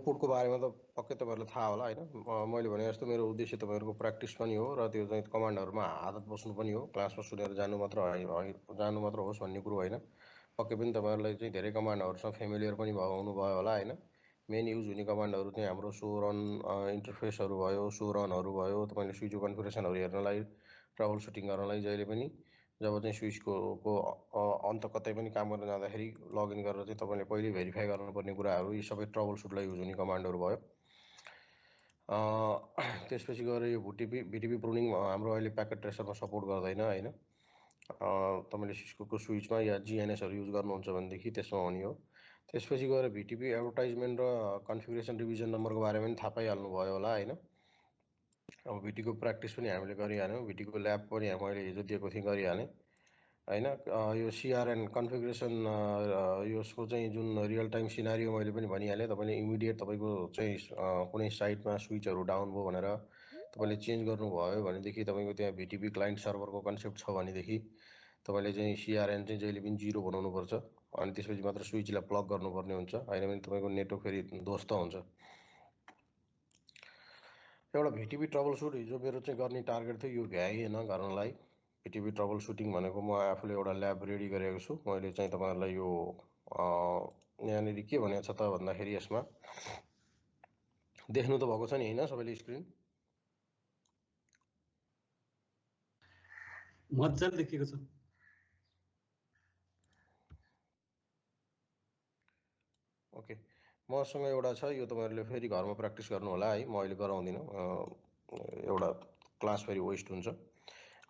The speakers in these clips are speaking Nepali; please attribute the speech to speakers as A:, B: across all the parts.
A: पुटको बारेमा त पक्कै तपाईँहरूलाई थाहा होला हैन। मैले भने जस्तो मेरो उद्देश्य तपाईँहरूको प्र्याक्टिस पनि हो र त्यो चाहिँ कमान्डहरुमा आदत बस्नु पनि हो। क्लासमा सुनेर जानु मात्र होस् भन्ने कुरो हैन। पक्कै पनि तपाईँहरूलाई चाहिँ धेरै कमान्डहरुसँग फेमिलियर पनि हुनुभयो होला हैन। मेन युज हुने कमान्डहरु चाहिँ हाम्रो सो रन इन्टरफेसहरु भयो, सो रनहरु भयो। तपाईले स्विचको कन्फिगरेसनहरु हेर्नलाई, ट्रबल सुटिङ गर्नलाई जहिले पनि जब चाहिँ स्विचको अन्त कतै पनि काम गर्न जाँदाखेरि लगइन गरेर चाहिँ तपाईले पहिले भेरिफाई गर्नुपर्ने कुराहरु यी सबै ट्रबल सुटलाई युज हुने कमान्डहरु भयो। त्यसपछि गएर यो बीटीपी प्रुनिङ हाम्रो अहिले प्याकेट ट्रेसरमा सपोर्ट गर्दैन हैन। तपाईले सिस्कोको स्विचमा या जीएनएसहरु युज गर्नुहुन्छ भनेदेखि त्यसमा हुने हो। त्यसपछि गएर बीटीपी एडभर्टाइजमेन्ट र कन्फिगरेसन रिभिजन नम्बरको बारेमा पनि थाहा पाइहाल्नु भयो होला हैन। अब बीटीको प्र्याक्टिस पनि हामीले गरिहाल्यौं, बीटीको ल्याब पनि मैले हिजो दिएको थिएँ गरिहालेँ हैन। यो सीआरएन कन्फिगरेसन यसको चाहिँ जुन रियल टाइम सिनारियो मैले पनि भनिहालेँ। तपाईले इमिडिएट तपाईको चाहिँ कुनै साइटमा स्विचहरु डाउन भयो भनेर तपाईले चेन्ज गर्नुभयो भनेदेखि तपाईको त्यहाँ बीटीपी क्लाइन्ट सर्भरको कन्सेप्ट छ भनेदेखि तपाईले चाहिँ सीआरएन चाहिँ जहिले पनि 0 बनाउनु पर्छ। अनि त्यसपछि मात्र स्विचलाई प्लग गर्नुपर्ने हुन्छ, हैन भने तपाईको नेटवर्क फेरि ध्वस्त हुन्छ। एउटा बीटीपी ट्रबल सुट हिजो मेरो चाहिँ गर्ने टार्गेट थियो, यो भ्याइएन गर्नलाई। बीटीपी ट्रबल सुटिङ भनेको म आफूले एउटा ल्याब रेडी गरेको छु। मैले चाहिँ तपाईहरुलाई यो यहाँनिर के भनेको छ त भन्दाखेरि यसमा देख्नु त भएको छ नि हैन सबैले स्क्रिन?
B: मज्जाले देखेको छ।
A: ओके, मसँग एउटा छ, यो तपाईहरुले फेरि घरमा प्र्याक्टिस गर्नु होला है। म अहिले गराउँदिन, एउटा क्लास फेरि वेस्ट हुन्छ।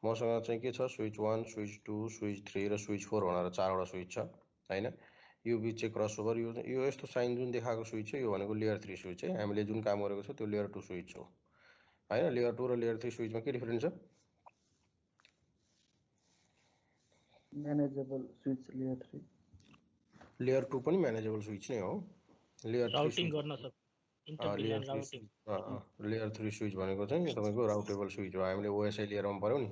A: मसँग चाहिँ के छ, स्विच 1, स्विच 2, स्विच 3 र स्विच 4 भनेर 4 वटा स्विच छ हैन। यो बीच चाहिँ क्रसओभर, यो यस्तो साइन जुन देखाएको स्विच छ यो भनेको लेयर 3 स्विच है। हामीले जुन काम गरेको छ त्यो लेयर 2 स्विच हो हैन। लेयर 2 र लेयर 3 स्विचमा के डिफरेन्स छ?
C: म्यानेजेबल स्विच लेयर 3,
A: लेयर 2 पनि म्यानेजेबल स्विच नै हो। लेयर 3
D: राउटिङ गर्न सक्छ, इन्टर राउटिङ।
A: लेयर 3 स्विच भनेको चाहिँ तपाईको राउटेबल स्विच हो। हामीले ओएसआई लेयरमा पर्यौ नि।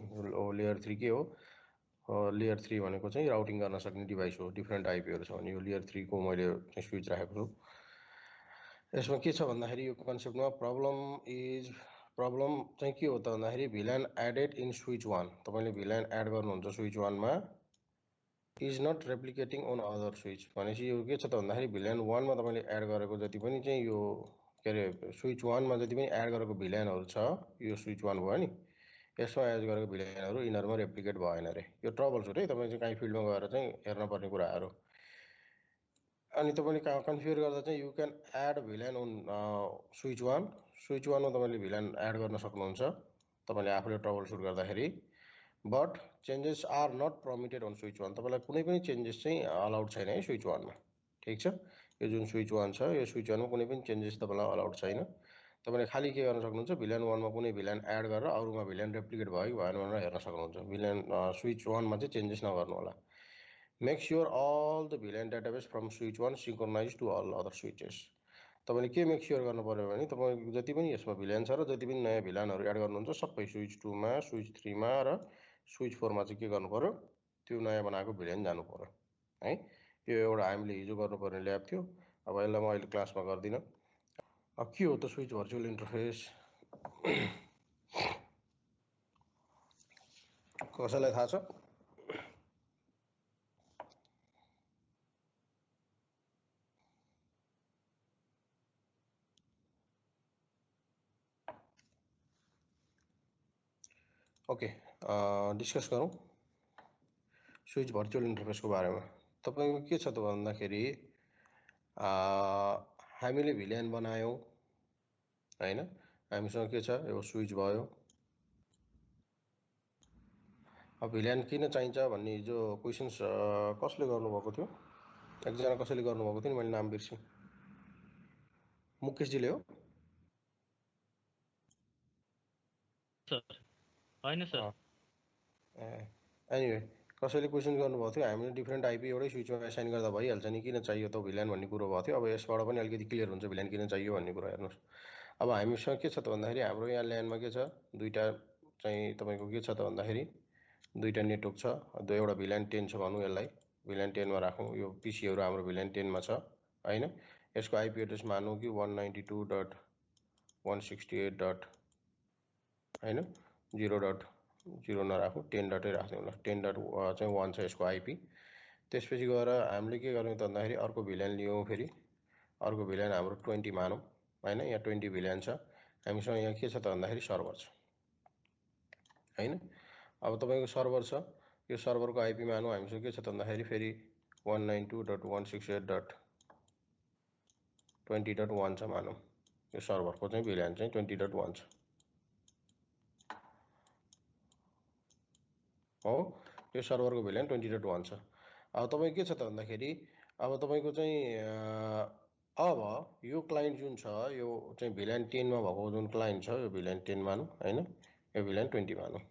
A: लेयर 3 के हो? लेयर 3 भनेको चाहिँ राउटिङ गर्न सक्ने डिभाइस हो। डिफरेन्ट आइपीहरु छ भने यो लेयर 3 को मैले चाहिँ स्विच राखेको छु। यसमा के छ भन्दाखेरि यो कन्सेप्टमा प्रब्लम चाहिँ के हो त भन्दाखेरि भिलान एडेड इन स्विच 1। तपाईले भिलान एड गर्नुहुन्छ स्विच 1 मा is not replicating on other switch. भनेपछि यो के छ त भन्दाखेरि भिलान 1 मा तपाईले एड गरेको जति पनि चाहिँ यो के रे स्विच 1 मा जति पनि एड गरेको भिलानहरु छ यो स्विच 1 भयो नि, यसमा एड गरेको भिलानहरु इनरमा रेप्लिकेट भएन रे। यो ट्रबल सुट है, तपाईले चाहिँ काई फिल्डमा गएर चाहिँ हेर्न पर्ने कुराहरु। अनि तपाईले कन्फिगर गर्दा चाहिँ you can add VLAN on switch 1। Switch 1 मा तपाईले भिलान एड गर्न सक्नुहुन्छ तपाईले आफूले ट्रबल सुट गर्दाखेरि। But changes are not permitted on switch 1। तपाईलाई कुनै पनि चेन्जेस चाहिँ अलाउड छैन है स्विच 1 मा। ठीक छ, यो जुन स्विच 1 छ यो स्विच 1 मा कुनै पनि चेन्जेस तपाईलाई अलाउड छैन। तपाईले खाली के गर्न सक्नुहुन्छ, भिलान 1 मा कुनै भिलान एड गरेर अरुमा भिलान रेप्लिकेट भयो कि भएन भनेर हेर्न सक्नुहुन्छ। भिलान स्विच 1 मा चाहिँ चेन्जेस नगर्नु होला। Make sure all the VLAN database from switch 1 synchronized to all other switches। तपाईले के मेक श्योर गर्नु पर्यो भने तपाईको जति पनि यसमा भिलान छ र जति पनि नयाँ भिलानहरु एड गर्नुहुन्छ सबै स्विच 2 मा, स्विच 3 मा र स्विच 4 मा चाहिँ के गर्नु पर्यो, त्यो नयाँ बनाएको भिलान जानु पर्यो है। यो एउटा हामीले हिजो गर्नुपर्ने ल्याब थियो। अब यसलाई म अहिले क्लासमा गर्दिन। अब के हो त स्विच भर्चुअल इन्टरफेस? कसैलाई थाहा छ? ओके, डिस्कस गरौँ स्विच भर्चुअल इन्टरफेसको बारेमा। तपाईको के छ त भन्दाखेरि हामीले भिलान बनायौं हैन। हामीसँग के छ, यो स्विच भयो। अब भिलान किन चाहिन्छ भन्ने जो क्वेशन्स कसले गर्नुभएको थियो? एकजना कसैले गर्नुभएको थियो नि, मैले नाम बिर्सेँ। मुकेशजीले हो?
D: सर हैन सर।
A: एनीवे कसैले क्वेशन गर्नुभएको थियो हामीले डिफरेन्ट आइपी एउटै स्विचमा असाइन गर्दा भइहाल्छ नि, किन चाहियो त भिलान भन्ने कुरो भएको थियो। अब यसबाट पनि अलिकति क्लियर हुन्छ भिलान किन चाहियो भन्ने कुरा। हेर्नुस्, अब हामीसँग के छ त भन्दाखेरि हाम्रो यहाँ ल्यानमा के छ, दुईटा चाहिँ तपाईको के छ त भन्दाखेरि दुईटा नेटवर्क छ। एउटा भिलान 10 छ भनौँ, यसलाई भिलान 10 मा राखौँ। यो पीसीहरु हाम्रो भिलान 10 मा छ हैन। यसको आइपी एड्रेस मानौँ कि 192.168. हैन 0.0 नराखौँ 10 डटै राख्दै होला 10.1 चाहिँ 1 छ यसको आइपी। त्यसपछि गएर हामीले के गर्ने त भन्दाखेरि अर्को भिल्यान लियौँ, फेरि अर्को भिल्यान हाम्रो 20 मानौँ हैन, यहाँ 20 भिल्यान छ। हामीसँग यहाँ के छ त भन्दाखेरि सर्भर छ हैन। अब तपाईको सर्भर छ, यो सर्भरको आइपी मानौँ हामीसँग के छ त भन्दाखेरि फेरि 192.168.20.1 छ मानौँ। यो सर्भरको चाहिँ भिल्यान चाहिँ 20.1 छ हो, यो सर्भरको भिल्यान 20.1 छ। अब तपाईको के छ त भन्दाखेरि अब तपाईको चाहिँ अब यो क्लाइन्ट जुन छ यो चाहिँ भिल्यान 10 मा भएको जुन क्लाइन्ट छ यो भिल्यान 10 मानौँ हैन, यो भिल्यान 20 मानौँ,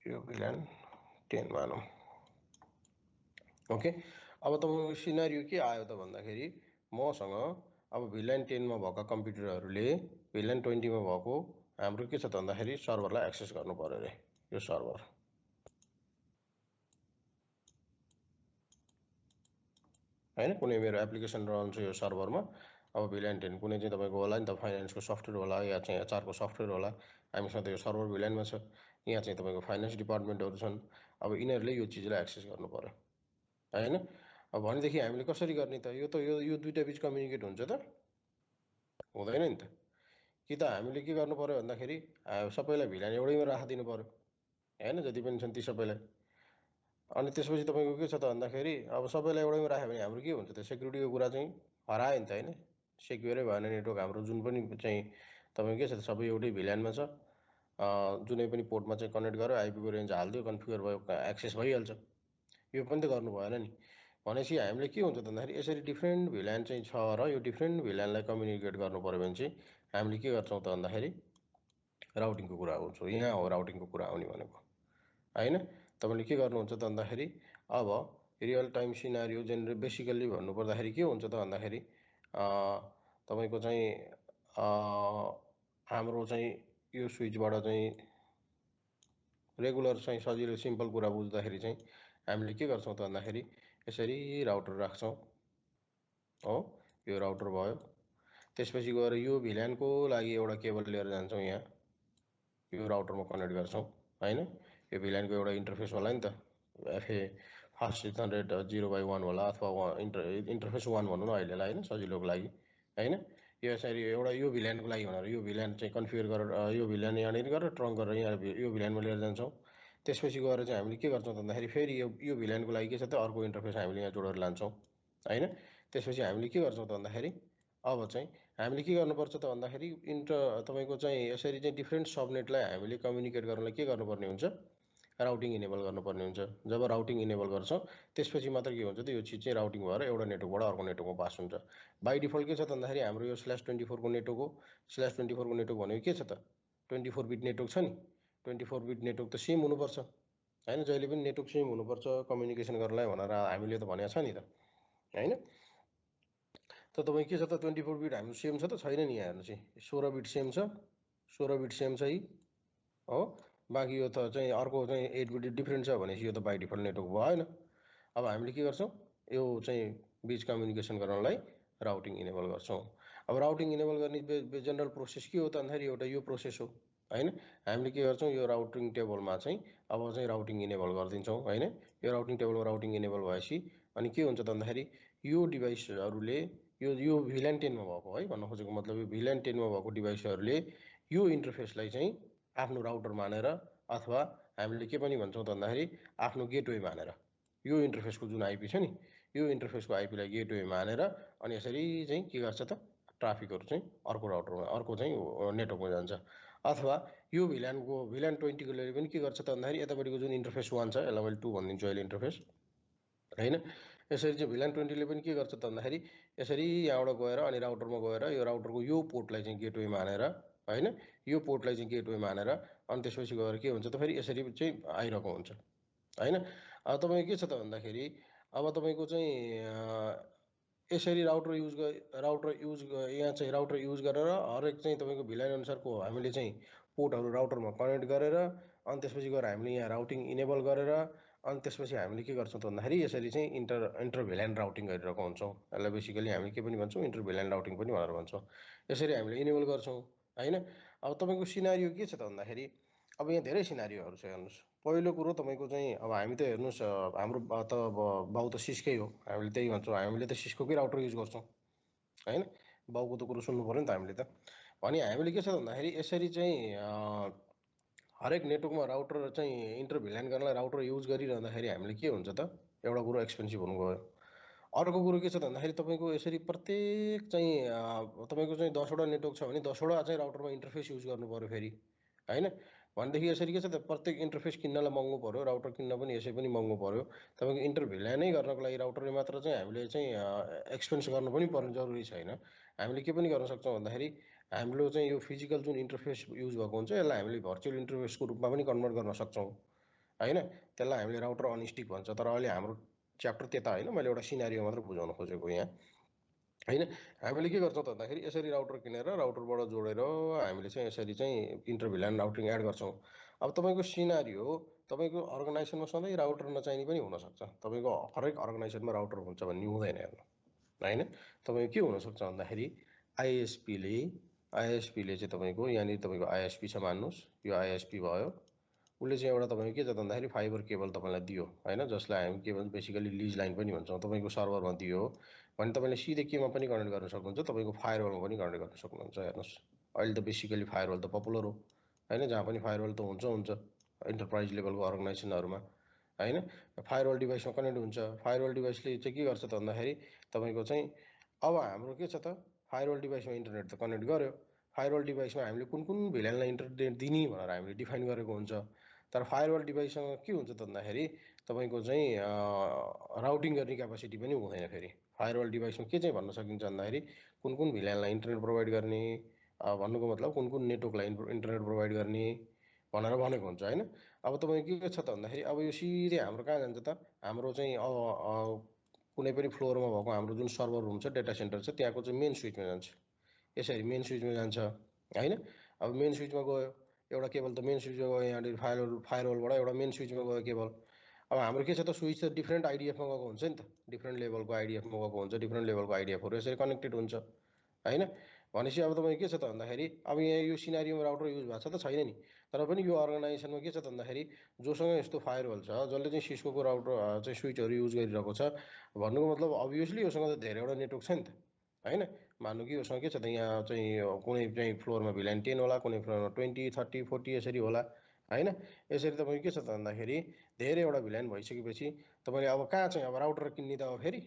A: यो भिल्यान 10 मानौँ। ओके, अब तपाईको सिनारियो के आयो त भन्दाखेरि मसँग अब भिल्यान 10 मा भएका कम्प्युटरहरूले भिल्यान 20 मा भएको हाम्रो के छ त भन्दाखेरि सर्भरलाई एक्सेस गर्नु पर्यो रे। यो सर्भर हैन, कुनै मेरो एप्लिकेसन रहन्छ यो सर्भरमा। अब भिल्यान 10 कुनै चाहिँ तपाईको होला नि त फाइनान्सको सफ्टवेयर होला या चाहिँ एचआरको सफ्टवेयर होला, हामीसँग त यो सर्भर भिल्यानमा छ। यहाँ चाहिँ तपाईको फाइनान्स डिपार्टमेन्टहरु छन्। अब यिनीहरूले यो चीजलाई एक्सेस गर्नु पर्यो हैन। अब भनेदेखि हामीले कसरी गर्ने त, यो त यो दुईटा बीच कम्युनिकेट हुन्छ त हुँदैन नि त। कि त हामीले के गर्नु पर्यो भन्दाखेरि सबैलाई भिल्यान एउटैमा राखिदिनु पर्यो हैन, जति पनि छन् ती सबैलाई। अनि त्यसपछि तपाईको के छ त भन्दाखेरि अब सबैलाई एउटैमा राख्यो भने हाम्रो के हुन्छ त, सेक्युरिटीको कुरा चाहिँ हरायो नि त हैन। सेक्युरै भएन नेटवर्क हाम्रो, जुन पनि चाहिँ तपाईको के छ त सबै एउटै भिल्यानमा छ। जुनै पनि पोर्टमा चाहिँ कनेक्ट गर्यो, आइपीको रेन्ज हाल्दियो, कन्फिगर भयो, एक्सेस भइहाल्छ। यो पनि त गर्नु भएन नि। भनेपछि हामीले के हुन्छ त भन्दाखेरि यसरी डिफ्रेन्ट भिल्यान चाहिँ छ र यो डिफ्रेन्ट भिल्यानलाई कम्युनिकेट गर्नु पर्यो भने चाहिँ हामीले के गर्छौँ त भन्दाखेरि राउटिङको कुरा आउँछ। यहाँ हो राउटिङको कुरा आउने भनेको हैन। तपाईले के गर्नुहुन्छ त भन्दाखेरि अब real time scenario generate basically भन्नु पर्दाखेरि के हुन्छ त भन्दाखेरि तपाईको चाहिँ हाम्रो चाहिँ यो स्विचबाट चाहिँ रेगुलर चाहिँ सजिलो सिम्पल कुरा बुझ्दाखेरि चाहिँ हामीले के गर्छौँ त भन्दाखेरि यसरी राउटर राख्छौँ हो, यो राउटर भयो। त्यसपछि गएर यो भिल्यानको लागि एउटा केबल लिएर जान्छौँ, यहाँ यो राउटरमा कनेक्ट गर्छौँ हैन। यो भिल्यानको एउटा इन्टरफेस होला नि त, एफए फास्ट 600.0/1 होला अथवा इन्टरफेस 1 भनौँ न अहिलेलाई हैन, सजिलोको लागि हैन। यो यसरी एउटा यो भिल्यानको लागि भनेर यो भिल्यान चाहिँ कन्फिगर गरेर यो भिल्यान यहाँनिर गरेर ट्रङ्क गरेर यहाँ यो भिल्यानमा लिएर जान्छौँ। त्यसपछि गएर चाहिँ हामीले के गर्छौँ त भन्दाखेरि फेरि यो भिल्यानको लागि के छ त अर्को इन्टरफेस हामीले यहाँ जोडेर लान्छौँ हैन। त्यसपछि हामीले के गर्छौँ त भन्दाखेरि अब चाहिँ हामीले के गर्नुपर्छ त भन्दाखेरि तपाईको चाहिँ यसरी चाहिँ डिफ्रेन्ट सबनेटलाई हामीले कम्युनिकेट गर्नलाई के गर्नुपर्ने हुन्छ, राउटिङ इनेबल गर्नुपर्ने हुन्छ। जब राउटिङ इनेबल गर्छौँ त्यसपछि मात्र के हुन्छ त यो चिज चाहिँ राउटिङ भएर एउटा नेटवर्कबाट अर्को नेटवर्कमा पास हुन्छ। बाइ डिफल्ट के छ त भन्दाखेरि हाम्रो यो /24 को नेटवर्क हो। /24 को नेटवर्क भनेको के छ त 24 बिट नेटवर्क छ नि। 24 बिट नेटवर्क त सेम हुनुपर्छ हैन, जहिले पनि नेटवर्क सेम हुनुपर्छ कम्युनिकेसन गर्नलाई भनेर हामीले त भनेको छ नि त हैन। त तपाईँ के छ त 24 बिट हाम्रो सेम छ त छैन नि, यहाँ हेर्नु चाहिँ 16 बिट सेम छ, 16 बिट सेम छ हो। बाँकी यो त चाहिँ अर्को चाहिँ 8 बिट डिफ्रेन्ट छ भनेपछि यो त बाइ डिफल्ट नेटवर्क भएन। अब हामीले के गर्छौँ यो चाहिँ बीच कम्युनिकेसन गर्नलाई राउटिङ इनेबल गर्छौँ। अब राउटिङ इनेबल गर्ने जनरल प्रोसेस के हो त भन्दाखेरि एउटा यो प्रोसेस हो हैन। हामीले के गर्छौँ यो राउटिङ टेबलमा चाहिँ अब चाहिँ राउटिङ इनेबल गरिदिन्छौँ हैन। यो राउटिङ टेबलमा राउटिङ इनेबल भएपछि अनि के हुन्छ त भन्दाखेरि यो डिभाइसहरूले यो भिल्यान 10 मा भएको है भन्न खोजेको मतलब यो भिल्यान 10 मा भएको डिभाइसहरूले यो इन्टरफेसलाई चाहिँ आफ्नो राउटर मानेर अथवा हामीले के पनि भन्छौँ त भन्दाखेरि आफ्नो गेटवे मानेर यो इन्टरफेसको जुन आइपी छ नि यो इन्टरफेसको आइपीलाई गेटवे मानेर अनि यसरी चाहिँ के गर्छ त ट्राफिकहरु चाहिँ अर्को राउटरमा अर्को चाहिँ नेटवर्कमा जान्छ। अथवा यो भिल्यान 20 को लागि पनि के गर्छ त भन्दाखेरि यतापट्टिको जुन इन्टरफेस 1 छ यसलाई मैले 2 भनिदिन्छु अहिले इन्टरफेस हैन। यसरी चाहिँ भिल्यान 20 ले पनि के गर्छ त भन्दाखेरि यसरी यहाँबाट गएर अनि राउटरमा गएर यो राउटरको यो पोर्टलाई चाहिँ गेटवे मानेर हैन, यो पोर्टलाई चाहिँ गेटवे मानेर अनि त्यसपछि गएर के हुन्छ त फेरि यसरी चाहिँ आइरहेको हुन्छ हैन। अब तपाईको के छ त भन्दाखेरि अब तपाईको चाहिँ यसरी राउटर युज यहाँ चाहिँ राउटर युज गरेर हरेक चाहिँ तपाईको भिल्यान अनुसारको हामीले चाहिँ पोर्टहरु राउटरमा कनेक्ट गरेर अनि त्यसपछि गएर हामीले यहाँ राउटिङ इनेबल गरेर अनि त्यसपछि हामीले के गर्छौँ त भन्दाखेरि यसरी चाहिँ इन्टर भिल्यान राउटिङ गरिरहेको हुन्छौँ। यसलाई बेसिकली हामी के पनि भन्छौँ, इन्टर भिल्यान राउटिङ पनि भनेर भन्छौँ। यसरी हामीले इनेबल गर्छौँ होइन। अब तपाईँको सिनारियो के छ त भन्दाखेरि अब यहाँ धेरै सिनारियोहरू छ। हेर्नुहोस्, पहिलो कुरो तपाईँको चाहिँ अब हामी त हेर्नुहोस् हाम्रो त अब बाउ त सिस्कै हो, हामीले त्यही भन्छौँ, हामीले त सिस्कोकै राउटर युज गर्छौँ होइन। बाउको त कुरो सुन्नु पऱ्यो नि त हामीले त। भने हामीले के छ भन्दाखेरि यसरी चाहिँ हरेक नेटवर्कमा राउटर चाहिँ इन्टर भिल्यान गर्नलाई राउटर युज गरिरहँदाखेरि हामीले के हुन्छ त, एउटा कुरो एक्सपेन्सिभ हुनु गयो। अर्को कुरो के छ त भन्दाखेरि तपाईँको यसरी प्रत्येक चाहिँ तपाईँको चाहिँ 10वटा नेटवर्क छ भने 10वटा चाहिँ राउटरमा इन्टरफेस युज गर्नु पऱ्यो फेरि होइन। भनेदेखि यसरी के छ त, प्रत्येक इन्टरफेस किन्नलाई महँगो पऱ्यो, राउटर किन्न पनि यसै पनि महँगो पऱ्यो। तपाईँको इन्टर भिल्यानै गर्नको लागि राउटरले मात्र चाहिँ हामीले चाहिँ एक्सपेन्स गर्नु पनि पर्ने जरुरी छैन। हामीले के पनि गर्न सक्छौँ भन्दाखेरि हाम्रो चाहिँ यो फिजिकल जुन इन्टरफेस युज भएको हुन्छ यसलाई हामीले भर्चुअल इन्टरफेसको रूपमा पनि कन्भर्ट गर्न सक्छौँ होइन। त्यसलाई हामीले राउटर अनस्टिक भन्छ। तर अहिले हाम्रो च्याप्टर त्यता होइन, मैले एउटा सिनारियो मात्र बुझाउन खोजेको यहाँ होइन। हामीले के गर्छौँ त भन्दाखेरि यसरी राउटर किनेर राउटरबाट जोडेर हामीले चाहिँ यसरी चाहिँ इन्टर भिल्यान राउटिङ एड गर्छौँ। अब तपाईँको सिनारियो तपाईँको अर्गनाइजेसनमा सधैँ राउटर नचाहिने पनि हुनसक्छ। तपाईँको हरेक अर्गनाइजेसनमा राउटर हुन्छ भन्ने हुँदैन हेर्नु होइन। तपाईँको के हुनसक्छ भन्दाखेरि आइएसपीले चाहिँ तपाईँको यहाँनिर तपाईँको आइएसपी छ मान्नुहोस्, यो आइएसपी भयो। उसले चाहिँ एउटा तपाईँको के छ भन्दाखेरि फाइबर केबल तपाईँलाई दियो होइन, जसलाई हामी के भन्छ बेसिकली लिज लाइन पनि भन्छौँ। तपाईँको सर्भरमा दियो भने तपाईँले सिधै केमा पनि कनेक्ट गर्न सक्नुहुन्छ, तपाईँको फायरवलमा पनि कनेक्ट गर्न सक्नुहुन्छ। हेर्नुहोस्, अहिले त बेसिकली फायरवल त पपुलर हो होइन, जहाँ पनि फायरवल त हुन्छ इन्टरप्राइज लेभलको अर्गनाइजेसनहरूमा होइन। फायरवल डिभाइसमा कनेक्ट हुन्छ। फायरवल डिभाइसले चाहिँ के गर्छ त भन्दाखेरि तपाईँको चाहिँ अब हाम्रो के छ त, फायरवल डिभाइसमा इन्टरनेट त कनेक्ट गर्यो, फायरवल डिभाइसमा हामीले कुन कुन भिल्यानलाई इन्टरनेट दिने भनेर हामीले डिफाइन गरेको हुन्छ। तर फायरवल डिभाइससँग के हुन्छ त भन्दाखेरि तपाईँको चाहिँ राउटिङ गर्ने क्यापासिटी पनि हुँदैन। फेरि फायरवल डिभाइसमा के चाहिँ भन्न सकिन्छ भन्दाखेरि कुन कुन भिल्यानलाई इन्टरनेट प्रोभाइड गर्ने, भन्नुको मतलब कुन कुन नेटवर्कलाई इन्टरनेट प्रोभाइड गर्ने भनेर भनेको हुन्छ होइन। अब तपाईँको के छ त भन्दाखेरि अब यो सिधै हाम्रो कहाँ जान्छ त, हाम्रो चाहिँ कुनै पनि फ्लोरमा भएको हाम्रो जुन सर्भर रुम छ, डेटा सेन्टर छ, त्यहाँको चाहिँ मेन स्विचमा जान्छ। यसरी मेन स्विचमा जान्छ होइन। अब मेन स्विचमा गयो एउटा केबल, त मेन स्विचमा गयो, यहाँनिर फायरवलबाट एउटा मेन स्विचमा गयो केबल। अब हाम्रो के छ त, स्विच त डिफ्रेन्ट आइडिएफमा गएको हुन्छ नि त, डिफ्रेन्ट लेभलको आइडिएफमा गएको हुन्छ, डिफ्रेन्ट लेभलको आइडिएफहरू यसरी कनेक्टेड हुन्छ होइन। भनेपछि अब तपाईँ के छ त भन्दाखेरि अब यहाँ यो सिनारीमा राउटर युज भएको छ त छैन नि, तर पनि यो अर्गनाइजेसनमा के छ त भन्दाखेरि जोसँग यस्तो फायरवल छ, जसले चाहिँ सिस्कोको राउटर चाहिँ स्विचहरू युज गरिरहेको छ, भन्नुको मतलब अभियसली योसँग त धेरैवटा नेटवर्क छ नि त होइन। मान्नु कि योसँग के छ त, यहाँ चाहिँ कुनै चाहिँ फ्लोरमा भिल्यान 10 होला, कुनै फ्लोरमा 20, 30, 40 यसरी होला होइन। यसरी तपाईँ के छ त भन्दाखेरि धेरैवटा भिल्यान भइसकेपछि तपाईँले अब कहाँ चाहिँ अब राउटर किन्ने त अब फेरि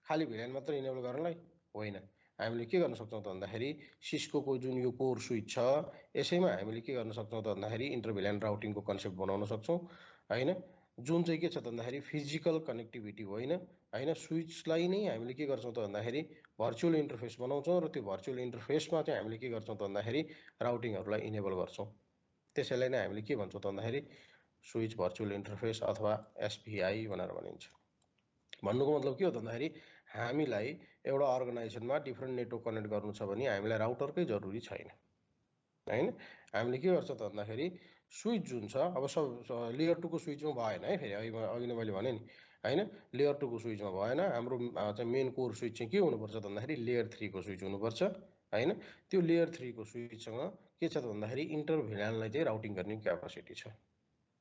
A: खालि भिल्यान मात्र इनेबल गर्नलाई होइन। हामीले के गर्न सक्छौँ त भन्दाखेरि सिस्कोको जुन यो कोर स्विच छ यसैमा हामीले के गर्न सक्छौँ त भन्दाखेरि इन्टर भिल्यान राउटिङको कन्सेप्ट बनाउन सक्छौँ होइन, जुन चाहिँ के छ त भन्दाखेरि फिजिकल कनेक्टिभिटी होइन होइन। स्विचलाई नै हामीले के गर्छौँ त भन्दाखेरि भर्चुअल इन्टरफेस बनाउँछौँ र त्यो भर्चुअल इन्टरफेसमा चाहिँ हामीले के गर्छौँ त भन्दाखेरि राउटिङहरूलाई इनेबल गर्छौँ। त्यसैलाई नै हामीले के भन्छौँ त भन्दाखेरि स्विच भर्चुअल इन्टरफेस अथवा एसभीआई भनेर भनिन्छ। भन्नुको मतलब के हो त भन्दाखेरि हामीलाई एउटा अर्गनाइजेसनमा डिफ्रेन्ट नेटवर्क कनेक्ट गर्नु छ भने हामीलाई राउटरकै जरुरी छैन होइन। हामीले के गर्छ त भन्दाखेरि स्विच जुन छ अब सब लेयर 2 को स्विचमा भएन है, फेरि अघि नै मैले भने नि होइन, लेयर 2 को स्विचमा भएन। हाम्रो चाहिँ मेन कोर स्विच चाहिँ के हुनुपर्छ त भन्दाखेरि लेयर 3 को स्विच हुनुपर्छ होइन। त्यो लेयर 3 को स्विचसँग के छ त भन्दाखेरि इन्टर भिल्यानलाई चाहिँ राउटिङ गर्ने क्यापासिटी छ।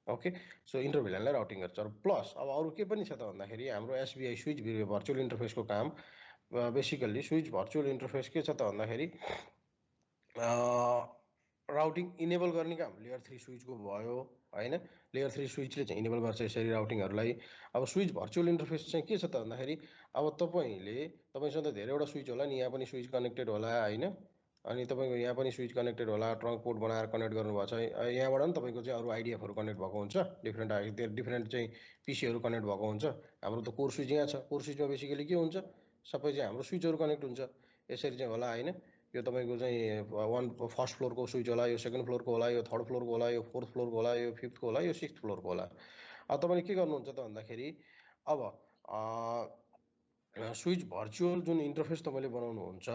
A: ओके, सो इन्टर भिल्यानलाई राउटिङ गर्छ। प्लस अब अरू के पनि छ त भन्दाखेरि हाम्रो एसभीआई स्विच भर्चुअल इन्टरफेसको काम बेसिकल्ली स्विच भर्चुअल इन्टरफेस के छ त भन्दाखेरि राउटिङ इनेबल गर्ने काम लेयर 3 स्विचको भयो होइन। लेयर 3 स्विचले चाहिँ इनेबल गर्छ यसरी राउटिङहरूलाई। अब स्विच भर्चुअल इन्टरफेस चाहिँ के छ त भन्दाखेरि अब तपाईँसँग त धेरैवटा स्विच होला नि, यहाँ पनि स्विच कनेक्टेड होला होइन, अनि तपाईँको यहाँ पनि स्विच कनेक्टेड होला, ट्रङ्क पोर्ट बनाएर कनेक्ट गर्नुभएको छ। यहाँबाट पनि तपाईँको चाहिँ अरू आइडिएफहरू कनेक्ट भएको हुन्छ, डिफ्रेन्ट चाहिँ पिसीहरू कनेक्ट भएको हुन्छ। हाम्रो त कोर स्विच यहाँ छ, कोर स्विचमा बेसिकली के हुन्छ, सबै चाहिँ हाम्रो स्विचहरू कनेक्ट हुन्छ यसरी चाहिँ होला होइन। यो तपाईँको चाहिँ फर्स्ट फ्लोरको स्विच होला, यो सेकेन्ड फ्लोरको होला, यो थर्ड फ्लोरको होला, यो फोर्थ फ्लोरको होला, यो फिफ्थको होला, यो सिक्स्थ फ्लोरको होला। अब तपाईँले के गर्नुहुन्छ त भन्दाखेरि अब स्विच भर्चुअल जुन इन्टरफेस तपाईँले बनाउनुहुन्छ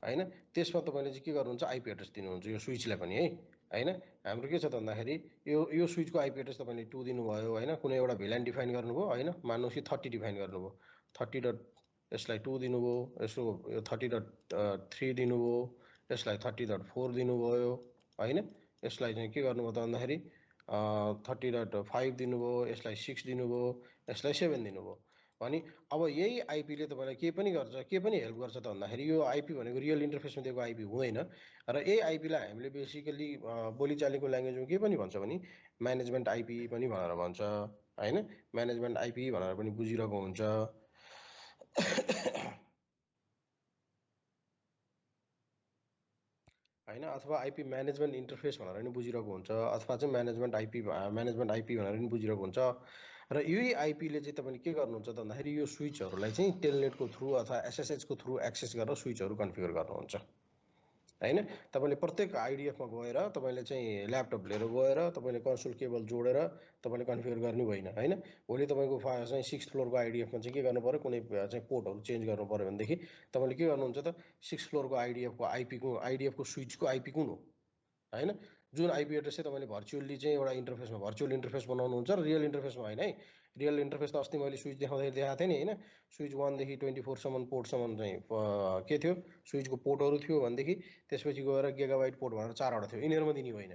A: होइन, त्यसमा तपाईँले चाहिँ के गर्नुहुन्छ, आइपी एड्रेस दिनुहुन्छ यो स्विचलाई पनि है। हैन। हाम्रो के छ त भन्दाखेरि यो स्विचको आइपी एड्रेस तपाईँले 2 दिनुभयो हैन, कुनै एउटा भिलान डिफाइन गर्नुभयो हैन, मान्नुहोस् कि 30 डिफाइन गर्नुभयो, 30 डट यसलाई 2 दिनुभयो, यसो यो 30 डट 3 दिनुभयो, यसलाई 30 डट 4 दिनुभयो हैन, यसलाई चाहिँ के गर्नुभयो त भन्दाखेरि 30 डट 5 दिनुभयो, यसलाई 6 दिनुभयो, यसलाई 7 दिनुभयो भने अब यही आइपीले तपाईँलाई के पनि गर्छ, के पनि हेल्प गर्छ त भन्दाखेरि यो आइपी भनेको रियल इन्टरफेसमा दिएको आइपी हुँदैन र यही आइपीलाई हामीले बेसिकली बोलीचालीको ल्याङ्ग्वेजमा के पनि भन्छ भने म्यानेजमेन्ट आइपी पनि भनेर भन्छ हैन, म्यानेजमेन्ट आइपी भनेर पनि बुझिरहेको हुन्छ हैन, अथवा आइपी म्यानेजमेन्ट इन्टरफेस भनेर पनि बुझिरहेको हुन्छ, अथवा चाहिँ म्यानेजमेन्ट आइपी भनेर पनि बुझिरहेको हुन्छ। र यही आइपीले चाहिँ तपाईँले के गर्नुहुन्छ त भन्दाखेरि यो स्विचहरूलाई चाहिँ टेलनेटको थ्रु अथवा एसएसएचको थ्रु एक्सेस गरेर स्विचहरू कन्फिगर गर्नुहुन्छ हैन। तपाईँले प्रत्येक आइडिएफमा गएर तपाईँले चाहिँ ल्यापटप लिएर गएर तपाईँले कन्सोल केबल जोडेर तपाईँले कन्फिगर गर्नु भएन हैन। भोलि तपाईँको चाहिँ 6th फ्लोरको आइडिएफमा चाहिँ के गर्नु पर्यो, कुनै चाहिँ पोर्टहरू चेन्ज गर्नु पर्यो भनेदेखि तपाईँले के गर्नुहुन्छ त 6th फ्लोरको आइडिएफको स्विचको आइपी कुन हो हैन, जुन आइपी एड्रेस चाहिँ तपाईँले भर्चुअली चाहिँ एउटा इन्टरफेसमा भर्चुअल इन्टरफेस बनाउनुहुन्छ र रियल इन्टरफेसमा होइन है। रियल इन्टरफेस त अस्ति मैले स्विच देखाउँदाखेरि देखाएको थिएँ नि हैन, स्विच 1 देखि 24सम्म पोर्टसम्म चाहिँ के थियो, स्विचको पोर्टहरू थियो भनेदेखि त्यसपछि गएर गिगाबाइट पोर्ट भनेर 4वटा थियो, यिनीहरूमा दिने होइन।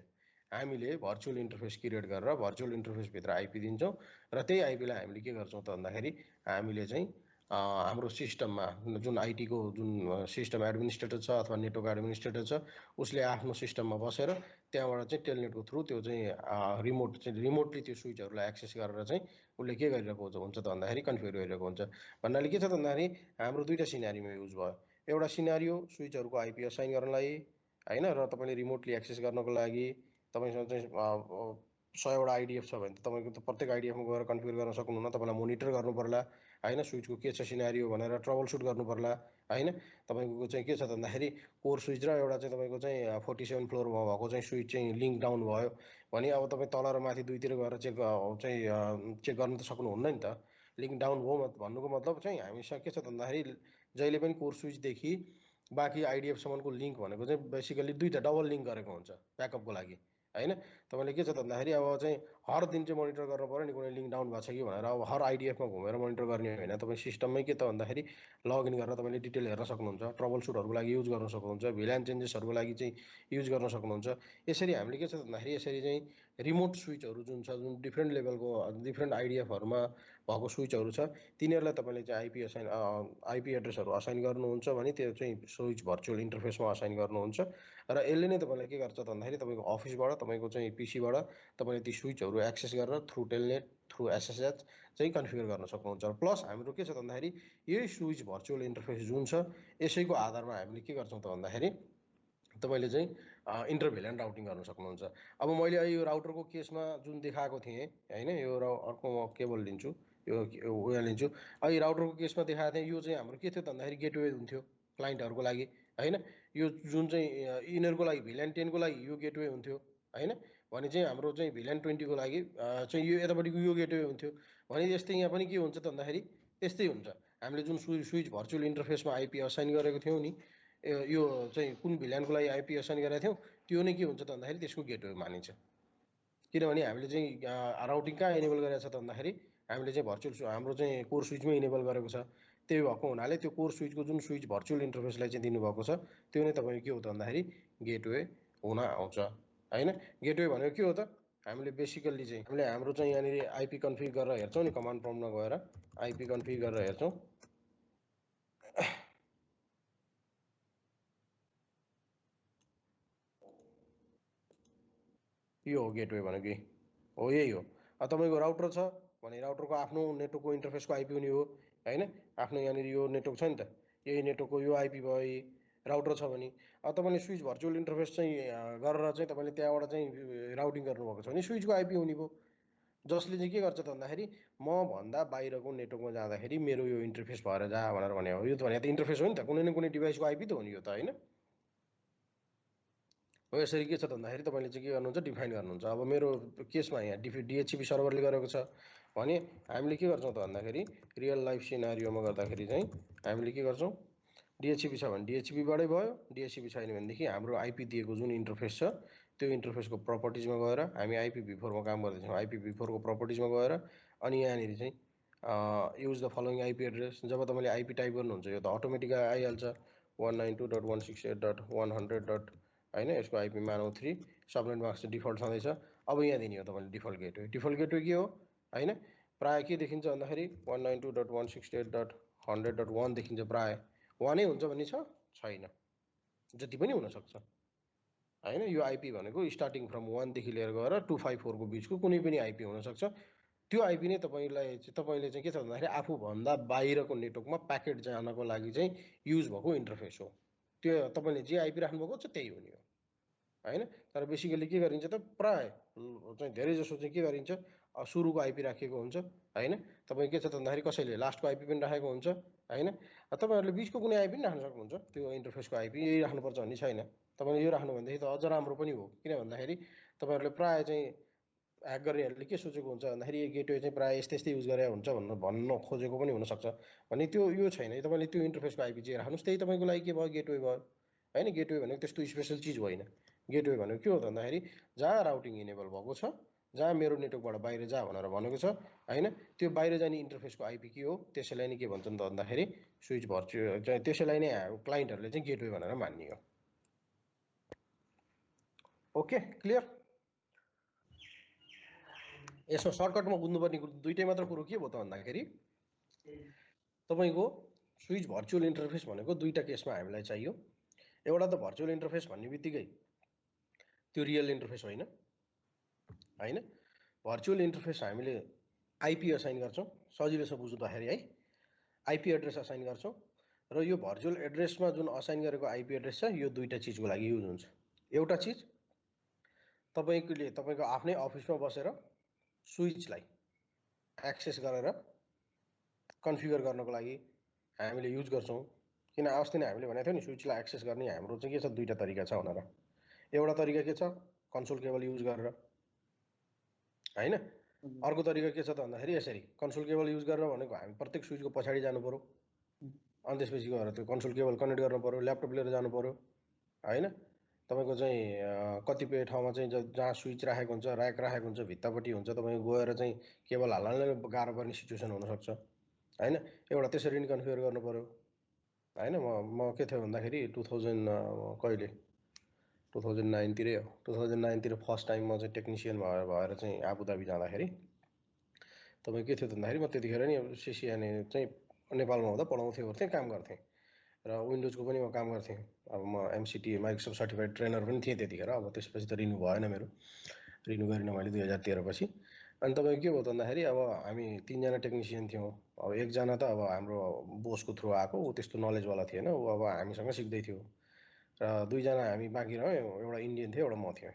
A: हामीले भर्चुअल इन्टरफेस क्रिएट गरेर भर्चुअल इन्टरफेसभित्र आइपी दिन्छौँ र त्यही आइपीलाई हामीले के गर्छौँ त भन्दाखेरि हामीले चाहिँ हाम्रो सिस्टममा जुन आइटीको जुन सिस्टम एडमिनिस्ट्रेटर छ अथवा नेटवर्क एडमिनिस्ट्रेटर छ उसले आफ्नो सिस्टममा बसेर त्यहाँबाट चाहिँ टेलनेटको थ्रु त्यो चाहिँ रिमोटली त्यो स्विचहरूलाई एक्सेस गरेर चाहिँ उसले के गरिरहेको हुन्छ त भन्दाखेरि कन्फिगर गरिरहेको हुन्छ। भन्नाले के छ त भन्दाखेरि हाम्रो दुईवटा सिनारीमा युज भयो, एउटा सिनारियो स्विचहरूको आइपी असाइन गर्नलाई हैन, र तपाईँले रिमोटली एक्सेस गर्नको लागि तपाईँसँग चाहिँ 100वटा आइडिएफ छ भने त तपाईँको त प्रत्येक आइडिएफमा गएर कन्फिगर गर्न सक्नुहुन्न, तपाईँलाई मोनिटर गर्नु पर्ला हैन, स्विचको के छ सिनारियो भनेर ट्रबल सुट गर्नु पर्ला हैन। तपाईँको चाहिँ के छ त भन्दाखेरि कोर स्विच र एउटा चाहिँ तपाईँको चाहिँ 47 फ्लोरमा भएको चाहिँ स्विच चाहिँ लिङ्क डाउन भयो भने अब तपाईँ तल र माथि दुईतिर गएर चेक गर्न त सक्नुहुन्न नि त। लिङ्क डाउन भयो भन्नुको मतलब चाहिँ हामीसँग के छ त भन्दाखेरि जहिले पनि कोर स्विचदेखि बाँकी आइडिएफसम्मको लिङ्क भनेको चाहिँ बेसिकली दुईवटा डबल लिङ्क गरेको हुन्छ ब्याकअपको लागि हैन। तपाईँले के छ त भन्दाखेरि अब चाहिँ हर दिन चाहिँ मोनिटर गर्नु पऱ्यो नि कुनै लिङ्क डाउन भएको छ कि भनेर, अब हर आइडिएफमा घुमेर मोनिटर गर्ने होइन, तपाईँ सिस्टममै के त भन्दाखेरि लगइन गरेर तपाईँले डिटेल हेर्न सक्नुहुन्छ, ट्रबल सुटहरूको लागि युज गर्न सक्नुहुन्छ, भिलान चेन्जेसहरूको लागि चाहिँ युज गर्न सक्नुहुन्छ। यसरी हामीले के छ त भन्दाखेरि यसरी चाहिँ रिमोट स्विचहरू जुन छ, जुन डिफ्रेन्ट लेभलको डिफ्रेन्ट आइडिएफहरूमा भएको स्विचहरू छ तिनीहरूलाई तपाईँले चाहिँ आइपी एड्रेसहरू असाइन गर्नुहुन्छ भने त्यो चाहिँ स्विच भर्चुअल इन्टरफेसमा असाइन गर्नुहुन्छ र यसले नै तपाईँलाई के गर्छ त भन्दाखेरि तपाईँको अफिसबाट तपाईँको चाहिँ पिसीबाट तपाईँले ती स्विचहरू एक्सेस गरेर थ्रु टेलनेट थ्रु एसएसएच चाहिँ कन्फिगर गर्न सक्नुहुन्छ। प्लस हाम्रो के छ त भन्दाखेरि यही स्विच भर्चुअल इन्टरफेस जुन छ यसैको आधारमा हामीले के गर्छौँ त भन्दाखेरि तपाईँले चाहिँ इन्टरभिलन राउटिङ गर्न सक्नुहुन्छ। अब मैले यो राउटरको केसमा जुन देखाएको थिएँ होइन, यो अर्को म केबल लिन्छु, यो उयो लिन्छु, अहिले राउटरको केसमा देखाएको थिएँ यो चाहिँ हाम्रो के थियो त भन्दाखेरि गेटवे हुन्थ्यो क्लाइन्टहरूको लागि होइन, यो जुन चाहिँ यिनीहरूको लागि भिलान 10 को लागि यो गेटवे हुन्थ्यो होइन, भने चाहिँ हाम्रो चाहिँ भिलान 20 को लागि चाहिँ यो यतापट्टिको यो गेटवे हुन्थ्यो भने यस्तै यहाँ पनि के हुन्छ त भन्दाखेरि त्यस्तै हुन्छ। हामीले जुन स्विच भर्चुअल इन्टरफेसमा आइपी असाइन गरेको थियौँ नि, यो चाहिँ कुन भिलानको लागि आइपी असाइन गरेको थियौँ त्यो नै के हुन्छ त भन्दाखेरि त्यसको गेटवे मानिन्छ। किनभने हामीले चाहिँ राउटिङ कहाँ इनेबल गरेको छ त भन्दाखेरि हामीले चाहिँ भर्चुअल हाम्रो चाहिँ कोर स्विचमै इनेबल गरेको छ, त्यही भएको हुनाले त्यो कोर स्विचको जुन स्विच भर्चुअल इन्टरफेसलाई चाहिँ दिनुभएको छ त्यो नै तपाईँको के हो त भन्दाखेरि गेटवे हुन आउँछ होइन। गेटवे भनेको के हो त, हामीले बेसिकल्ली चाहिँ हामीले हाम्रो चाहिँ यहाँनिर आइपी कन्फिग गरेर हेर्छौँ नि, कमान्ड प्रम्प्टमा गएर आइपी कन्फिग गरेर हेर्छौँ, यो हो गेटवे भनेको हो, यही हो। अब तपाईँको राउटर छ भने राउटरको आफ्नो नेटवर्कको इन्टरफेसको आइपी हुने हो होइन, आफ्नो यहाँनिर यो नेटवर्क छ नि त, यही नेटवर्कको यो आइपी भयो राउटर छ भने। अब तपाईँले स्विच भर्चुअल इन्टरफेस चाहिँ गरेर चाहिँ तपाईँले त्यहाँबाट चाहिँ राउटिङ गर्नुभएको छ भने स्विचको आइपी हुने भयो, जसले चाहिँ के गर्छ त भन्दाखेरि म भन्दा बाहिरको नेटवर्कमा जाँदाखेरि मेरो यो इन्टरफेस भएर जा भनेर भने हो। यो त भने त इन्टरफेस हो नि त, कुनै न कुनै डिभाइसको आइपी त हो नि यो त होइन हो। यसरी के छ त भन्दाखेरि तपाईँले चाहिँ के गर्नुहुन्छ डिफाइन गर्नुहुन्छ। अब मेरो केसमा यहाँ डिएचसिपी सर्भरले गरेको छ भने हामीले के गर्छौँ त भन्दाखेरि रियल लाइफ सिनारियोमा गर्दाखेरि चाहिँ हामीले के गर्छौँ, डिएचसिपी छ भने डिएचसिपीबाटै भयो, डिएचसिपी छैन भनेदेखि हाम्रो आइपी दिएको जुन इन्टरफेस छ त्यो इन्टरफेसको प्रपर्टिजमा गएर हामी IPv4 मा काम गर्दैछौँ। IPv4 को प्रपर्टिजमा गएर अनि यहाँनिर चाहिँ use the following IP address. जब तपाईँले आइपी टाइप गर्नुहुन्छ यो त अटोमेटिक आइहाल्छ 192.168.100. होइन, यसको आइपी मानौ 3, सबनेट मास्क चाहिँ डिफल्ट छँदैछ। अब यहाँ दिने हो तपाईँले डिफल्ट गेटवे। डिफल्ट गेटवे के हो होइन, प्रायः के देखिन्छ भन्दाखेरि 192.168.100.1 देखिन्छ। प्रायः 1 हुन्छ भन्ने छैन, जति पनि हुनसक्छ होइन। यो आइपी भनेको स्टार्टिङ फ्रम 1 देखि लिएर गएर 254 को बिचको कुनै पनि आइपी हुनसक्छ। त्यो आइपी नै तपाईँले चाहिँ के छ भन्दाखेरि आफूभन्दा बाहिरको नेटवर्कमा प्याकेट जानको लागि चाहिँ युज भएको इन्टरफेस हो। त्यो तपाईँले जे आइपी राख्नुभएको छ त्यही हो नि हो होइन। तर बेसिकली के गरिन्छ त, प्राय चाहिँ धेरै जसो चाहिँ के गरिन्छ, सुरुको आइपी राखिएको हुन्छ होइन। तपाईँ के छ त भन्दाखेरि कसैले लास्टको आइपी पनि राखेको हुन्छ होइन। तपाईँहरूले बिचको कुनै आइपी पनि राख्न सक्नुहुन्छ। त्यो इन्टरफेसको आइपी यही राख्नुपर्छ भन्ने छैन। तपाईँले यो राख्नु भनेदेखि त अझ राम्रो पनि हो। किन भन्दाखेरि तपाईँहरूले प्राय चाहिँ ह्याक गर्नेहरूले के सोचेको हुन्छ भन्दाखेरि यो गेटवे चाहिँ प्रायः यस्तै युज गरे हुन्छ भन्न खोजेको पनि हुनसक्छ। भने त्यो यो छैन। तपाईँले त्यो इन्टरफेसको आइपी चाहिँ राख्नुहोस्, त्यही तपाईँको लागि के भयो, गेटवे भयो होइन। गेटवे भनेको त्यस्तो स्पेसल चिज होइन। गेटवे भनेको के हो भन्दाखेरि जहाँ राउटिङ इनेबल भएको छ, जहाँ मेरो नेटवर्कबाट बाहिर जा भनेर भनेको छ होइन, त्यो बाहिर जाने इन्टरफेसको आइपी के हो, त्यसैलाई नै के भन्छन् त भन्दाखेरि स्विच भर्चुअल चाहिँ त्यसैलाई नै क्लाइन्टहरूले चाहिँ गेटवे भनेर मान्ने हो। Okay, clear. यसमा सर्टकटमा बुझ्नुपर्ने दुईटै मात्र कुरो के भयो त भन्दाखेरि तपाईँको स्विच भर्चुअल इन्टरफेस भनेको दुईटा केसमा हामीलाई चाहियो। एउटा त भर्चुअल इन्टरफेस भन्ने बित्तिकै त्यो रियल इन्टरफेस होइन होइन। भर्चुअल इन्टरफेस हामीले आइपी असाइन गर्छौँ, सजिलो छ बुझ्दाखेरि है। आइपी एड्रेस असाइन गर्छौँ र यो भर्चुअल एड्रेसमा जुन असाइन गरेको आइपी एड्रेस छ यो दुईटा चिजको लागि युज हुन्छ। एउटा चिज तपाईँको आफ्नै अफिसमा बसेर स्विचलाई एक्सेस गरेर कन्फिगर गर्नको लागि हामीले युज गर्छौँ। किन अस्ति नै हामीले भनेको थियो नि स्विचलाई एक्सेस गर्ने हाम्रो चाहिँ के छ, दुईटा तरिका छ भनेर। एउटा तरिका के छ, कन्सोल केबल युज गरेर होइन। अर्को तरिका के छ त भन्दाखेरि यसरी कन्सोल केबल युज गरेर भनेको हामी प्रत्येक स्विचको पछाडि जानु पर्यो, अनि त्यसपछि गएर त्यो कन्सोल केबल कनेक्ट गर्नु पर्यो, ल्यापटप लिएर जानु पर्यो होइन। तपाईँको चाहिँ कतिपय ठाउँमा चाहिँ जहाँ स्विच राखेको हुन्छ, ऱ्याक राखेको हुन्छ, भित्तापट्टि हुन्छ, तपाईँको गएर चाहिँ केबल हाल्नलाई गाह्रो पर्ने सिचुएसन हुनसक्छ होइन। एउटा त्यसरी नि कन्फिगर गर्नु पर्यो होइन। म के थियो भन्दाखेरि 2009 तिरै हो। 2009 तिर फर्स्ट टाइम म चाहिँ टेक्निसियन भएर चाहिँ आबुधाबी जाँदाखेरि तपाईँ के थियो भन्दाखेरि म त्यतिखेर नि CCNA चाहिँ नेपालमा हुँदा पढाउँथेँ गर्थेँ, काम गर्थेँ र विन्डोजको पनि म काम गर्थेँ। अब म MCT माइक्रोसफ्ट सर्टिफाइड ट्रेनर पनि थिएँ त्यतिखेर। अब त्यसपछि त रिन्यू भएन मेरो, रिन्यू गरिनँ मैले 2013 पछि। अनि तपाईँको के भयो त भन्दाखेरि अब हामी 3 जना टेक्निसियन थियौँ। अब एकजना त अब हाम्रो बोसको थ्रु आएको, ऊ त्यस्तो नलेजवाला थिएन, ऊ अब हामीसँग सिक्दै थियो र 2 जना हामी बाँकी रह्यौँ। एउटा इन्डियन थियो, एउटा म थिएँ।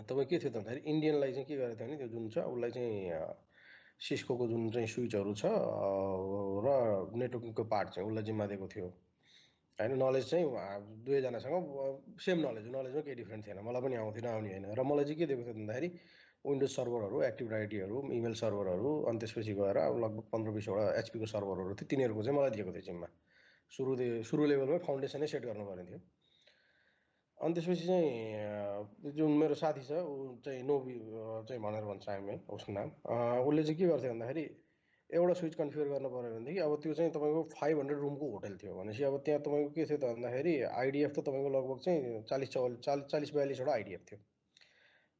A: तपाईँ के थियो त भन्दाखेरि इन्डियनलाई चाहिँ के गरेको थियो भने त्यो जुन छ उसलाई चाहिँ सिस्कोको जुन चाहिँ स्विचहरू छ र नेटवर्किङको पार्ट चाहिँ उसलाई जिम्मा दिएको थियो होइन। नलेज चाहिँ 2 जनासँग सेम नलेजमा केही डिफ्रेन्ट थिएन। मलाई पनि आउँथेन, आउने होइन। र मलाई चाहिँ के दिएको थियो भन्दाखेरि विन्डोज सर्भरहरू, एक्टिभ डाइरेक्टरीहरू, इमेल सर्भरहरू, अनि त्यसपछि गएर अब लगभग 15-20वटा एचपीको सर्भरहरू थियो, तिनीहरूको चाहिँ मलाई दिएको थियो जिम्मा। सुरु लेभलमै फाउन्डेसनै सेट गर्नुपर्ने थियो। अनि त्यसपछि चाहिँ जुन मेरो साथी छ ऊ चाहिँ नोबी चाहिँ भनेर भन्छ हामी, उसको नाम। उसले चाहिँ के गर्थ्यो भन्दाखेरि एउटा स्विच कन्फिगर गर्नु पऱ्यो भनेदेखि अब त्यो चाहिँ तपाईँको 500 रुमको होटल थियो भनेपछि अब त्यहाँ तपाईँको के थियो त भन्दाखेरि आइडिएफ त तपाईँको लगभग चाहिँ 40-42वटा आइडिएफ थियो।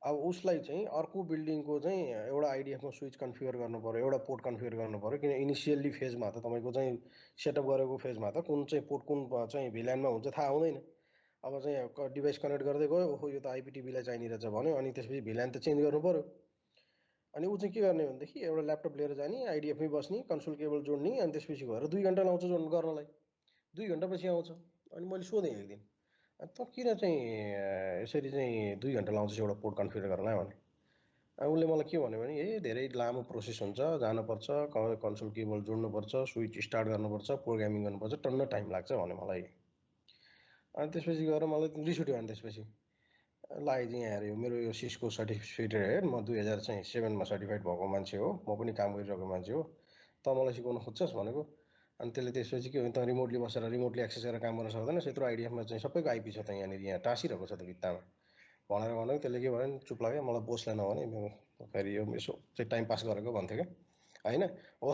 A: अब उसलाई चाहिँ अर्को बिल्डिङको चाहिँ एउटा आइडिएफमा स्विच कन्फिगर गर्नु पऱ्यो, एउटा पोर्ट कन्फिगर गर्नु पऱ्यो। किन इनिसियल्ली फेजमा त तपाईँको चाहिँ सेटअप गरेको फेजमा त कुन चाहिँ पोर्ट कुन चाहिँ भिल्यानमा हुन्छ थाहा हुँदैन। अब चाहिँ डिभाइस कनेक्ट गर्दै गयो, ओहो यो त आइपिटिभीलाई चाहिने रहेछ भन्यो, अनि त्यसपछि भिल्यान त चेन्ज गर्नु पऱ्यो। अनि ऊ चाहिँ के गर्ने भनेदेखि एउटा ल्यापटप लिएर जाने, आइडिएफमै बस्ने, कन्सोल केबल जोड्ने, अनि त्यसपछि गएर 2 घन्टा लाउँछ जोड्नु गर्नलाई, 2 घन्टापछि आउँछ। अनि मैले सोधेँ एक दिन, त किन चाहिँ यसरी चाहिँ 2 घन्टा लाउँछ एउटा पोर्ट कन्फिगर गर्नलाई भने। उसले मलाई के भन्यो भने धेरै लामो प्रोसेस हुन्छ, जानुपर्छ, कन्सोल केबल जोड्नुपर्छ, स्विच स्टार्ट गर्नुपर्छ, प्रोग्रामिङ गर्नुपर्छ, टन्न टाइम लाग्छ भने मलाई। अनि त्यसपछि गएर मलाई रिस उठ्यो। अनि त्यसपछि लाग्यो चाहिँ यहाँ हेऱ्यो मेरो यो सिस्को सर्टिफिकेट, म 2007मा सर्टिफाइड भएको मान्छे हो, म पनि काम गरिरहेको मान्छे हो, त मलाई सिकाउन खोज्छस् भनेको। अनि त्यसले त्यसपछि के भयो त रिमोटली बसेर रिमोटली एक्सेस गरेर काम गर्न सक्दैन, यत्रो आइडिएफमा चाहिँ सबैको आइपी छ त यहाँनिर, यहाँ टाँसिरहेको छ त भित्तामा भनेर भन्यो त्यसले के भन्यो चुप लाग्यो मलाई बोसले नभने फेरि यो यसो चाहिँ टाइम पास गरेको भन्थ्यो क्या होइन हो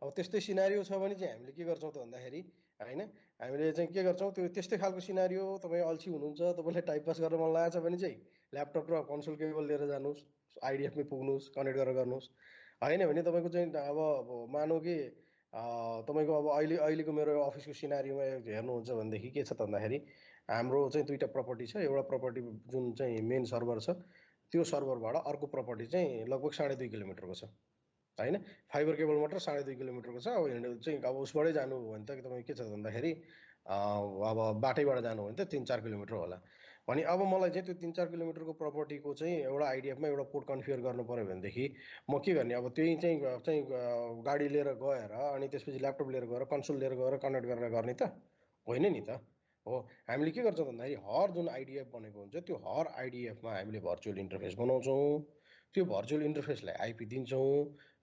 A: अब त्यस्तै सिनारियो छ भने चाहिँ हामीले के गर्छौँ त भन्दाखेरि होइन हामीले चाहिँ के गर्छौँ त्यो त्यस्तै खालको सिनारियो तपाईँ अल्छी हुनुहुन्छ तपाईँलाई टाइम पास गर्न मन लागेको छ भने चाहिँ ल्यापटप र कन्सोल केबल लिएर जानुहोस् आइडिएफमै पुग्नुहोस् कनेक्ट गरेर गर्नुहोस् होइन भने तपाईँको चाहिँ अब मानौँ कि तपाईँको अब अहिलेको मेरो अफिसको सिनारीमा हेर्नुहुन्छ भनेदेखि के छ त भन्दाखेरि हाम्रो चाहिँ दुईवटा प्रपर्टी छ एउटा प्रपर्टी जुन चाहिँ मेन सर्भर छ त्यो सर्भरबाट अर्को प्रपर्टी चाहिँ लगभग 2.5 किलोमिटरको छ होइन फाइबर केबल मात्र 2.5 किलोमिटरको छ अब हिँड्नु चाहिँ अब उसबाटै जानु हो भने त तपाईँ के छ भन्दाखेरि अब बाटैबाट जानु हो भने त 3-4 किलोमिटर होला भने अब मलाई चाहिँ त्यो 3-4 किलोमिटरको प्रपर्टीको चाहिँ एउटा आइडिएफमा एउटा पोर्ट कन्फिगर गर्नु पऱ्यो भनेदेखि म के गर्ने अब त्यही चाहिँ गाडी लिएर गएर अनि त्यसपछि ल्यापटप लिएर गएर कन्सोल लिएर गएर कनेक्ट गरेर गर्ने त होइन नि त हो हामीले के गर्छौँ भन्दाखेरि हर जुन आइडिएफ बनेको हुन्छ त्यो हर आइडिएफमा हामीले भर्चुअल इन्टरफेस बनाउँछौँ त्यो भर्चुअल इन्टरफेसलाई आइपी दिन्छौँ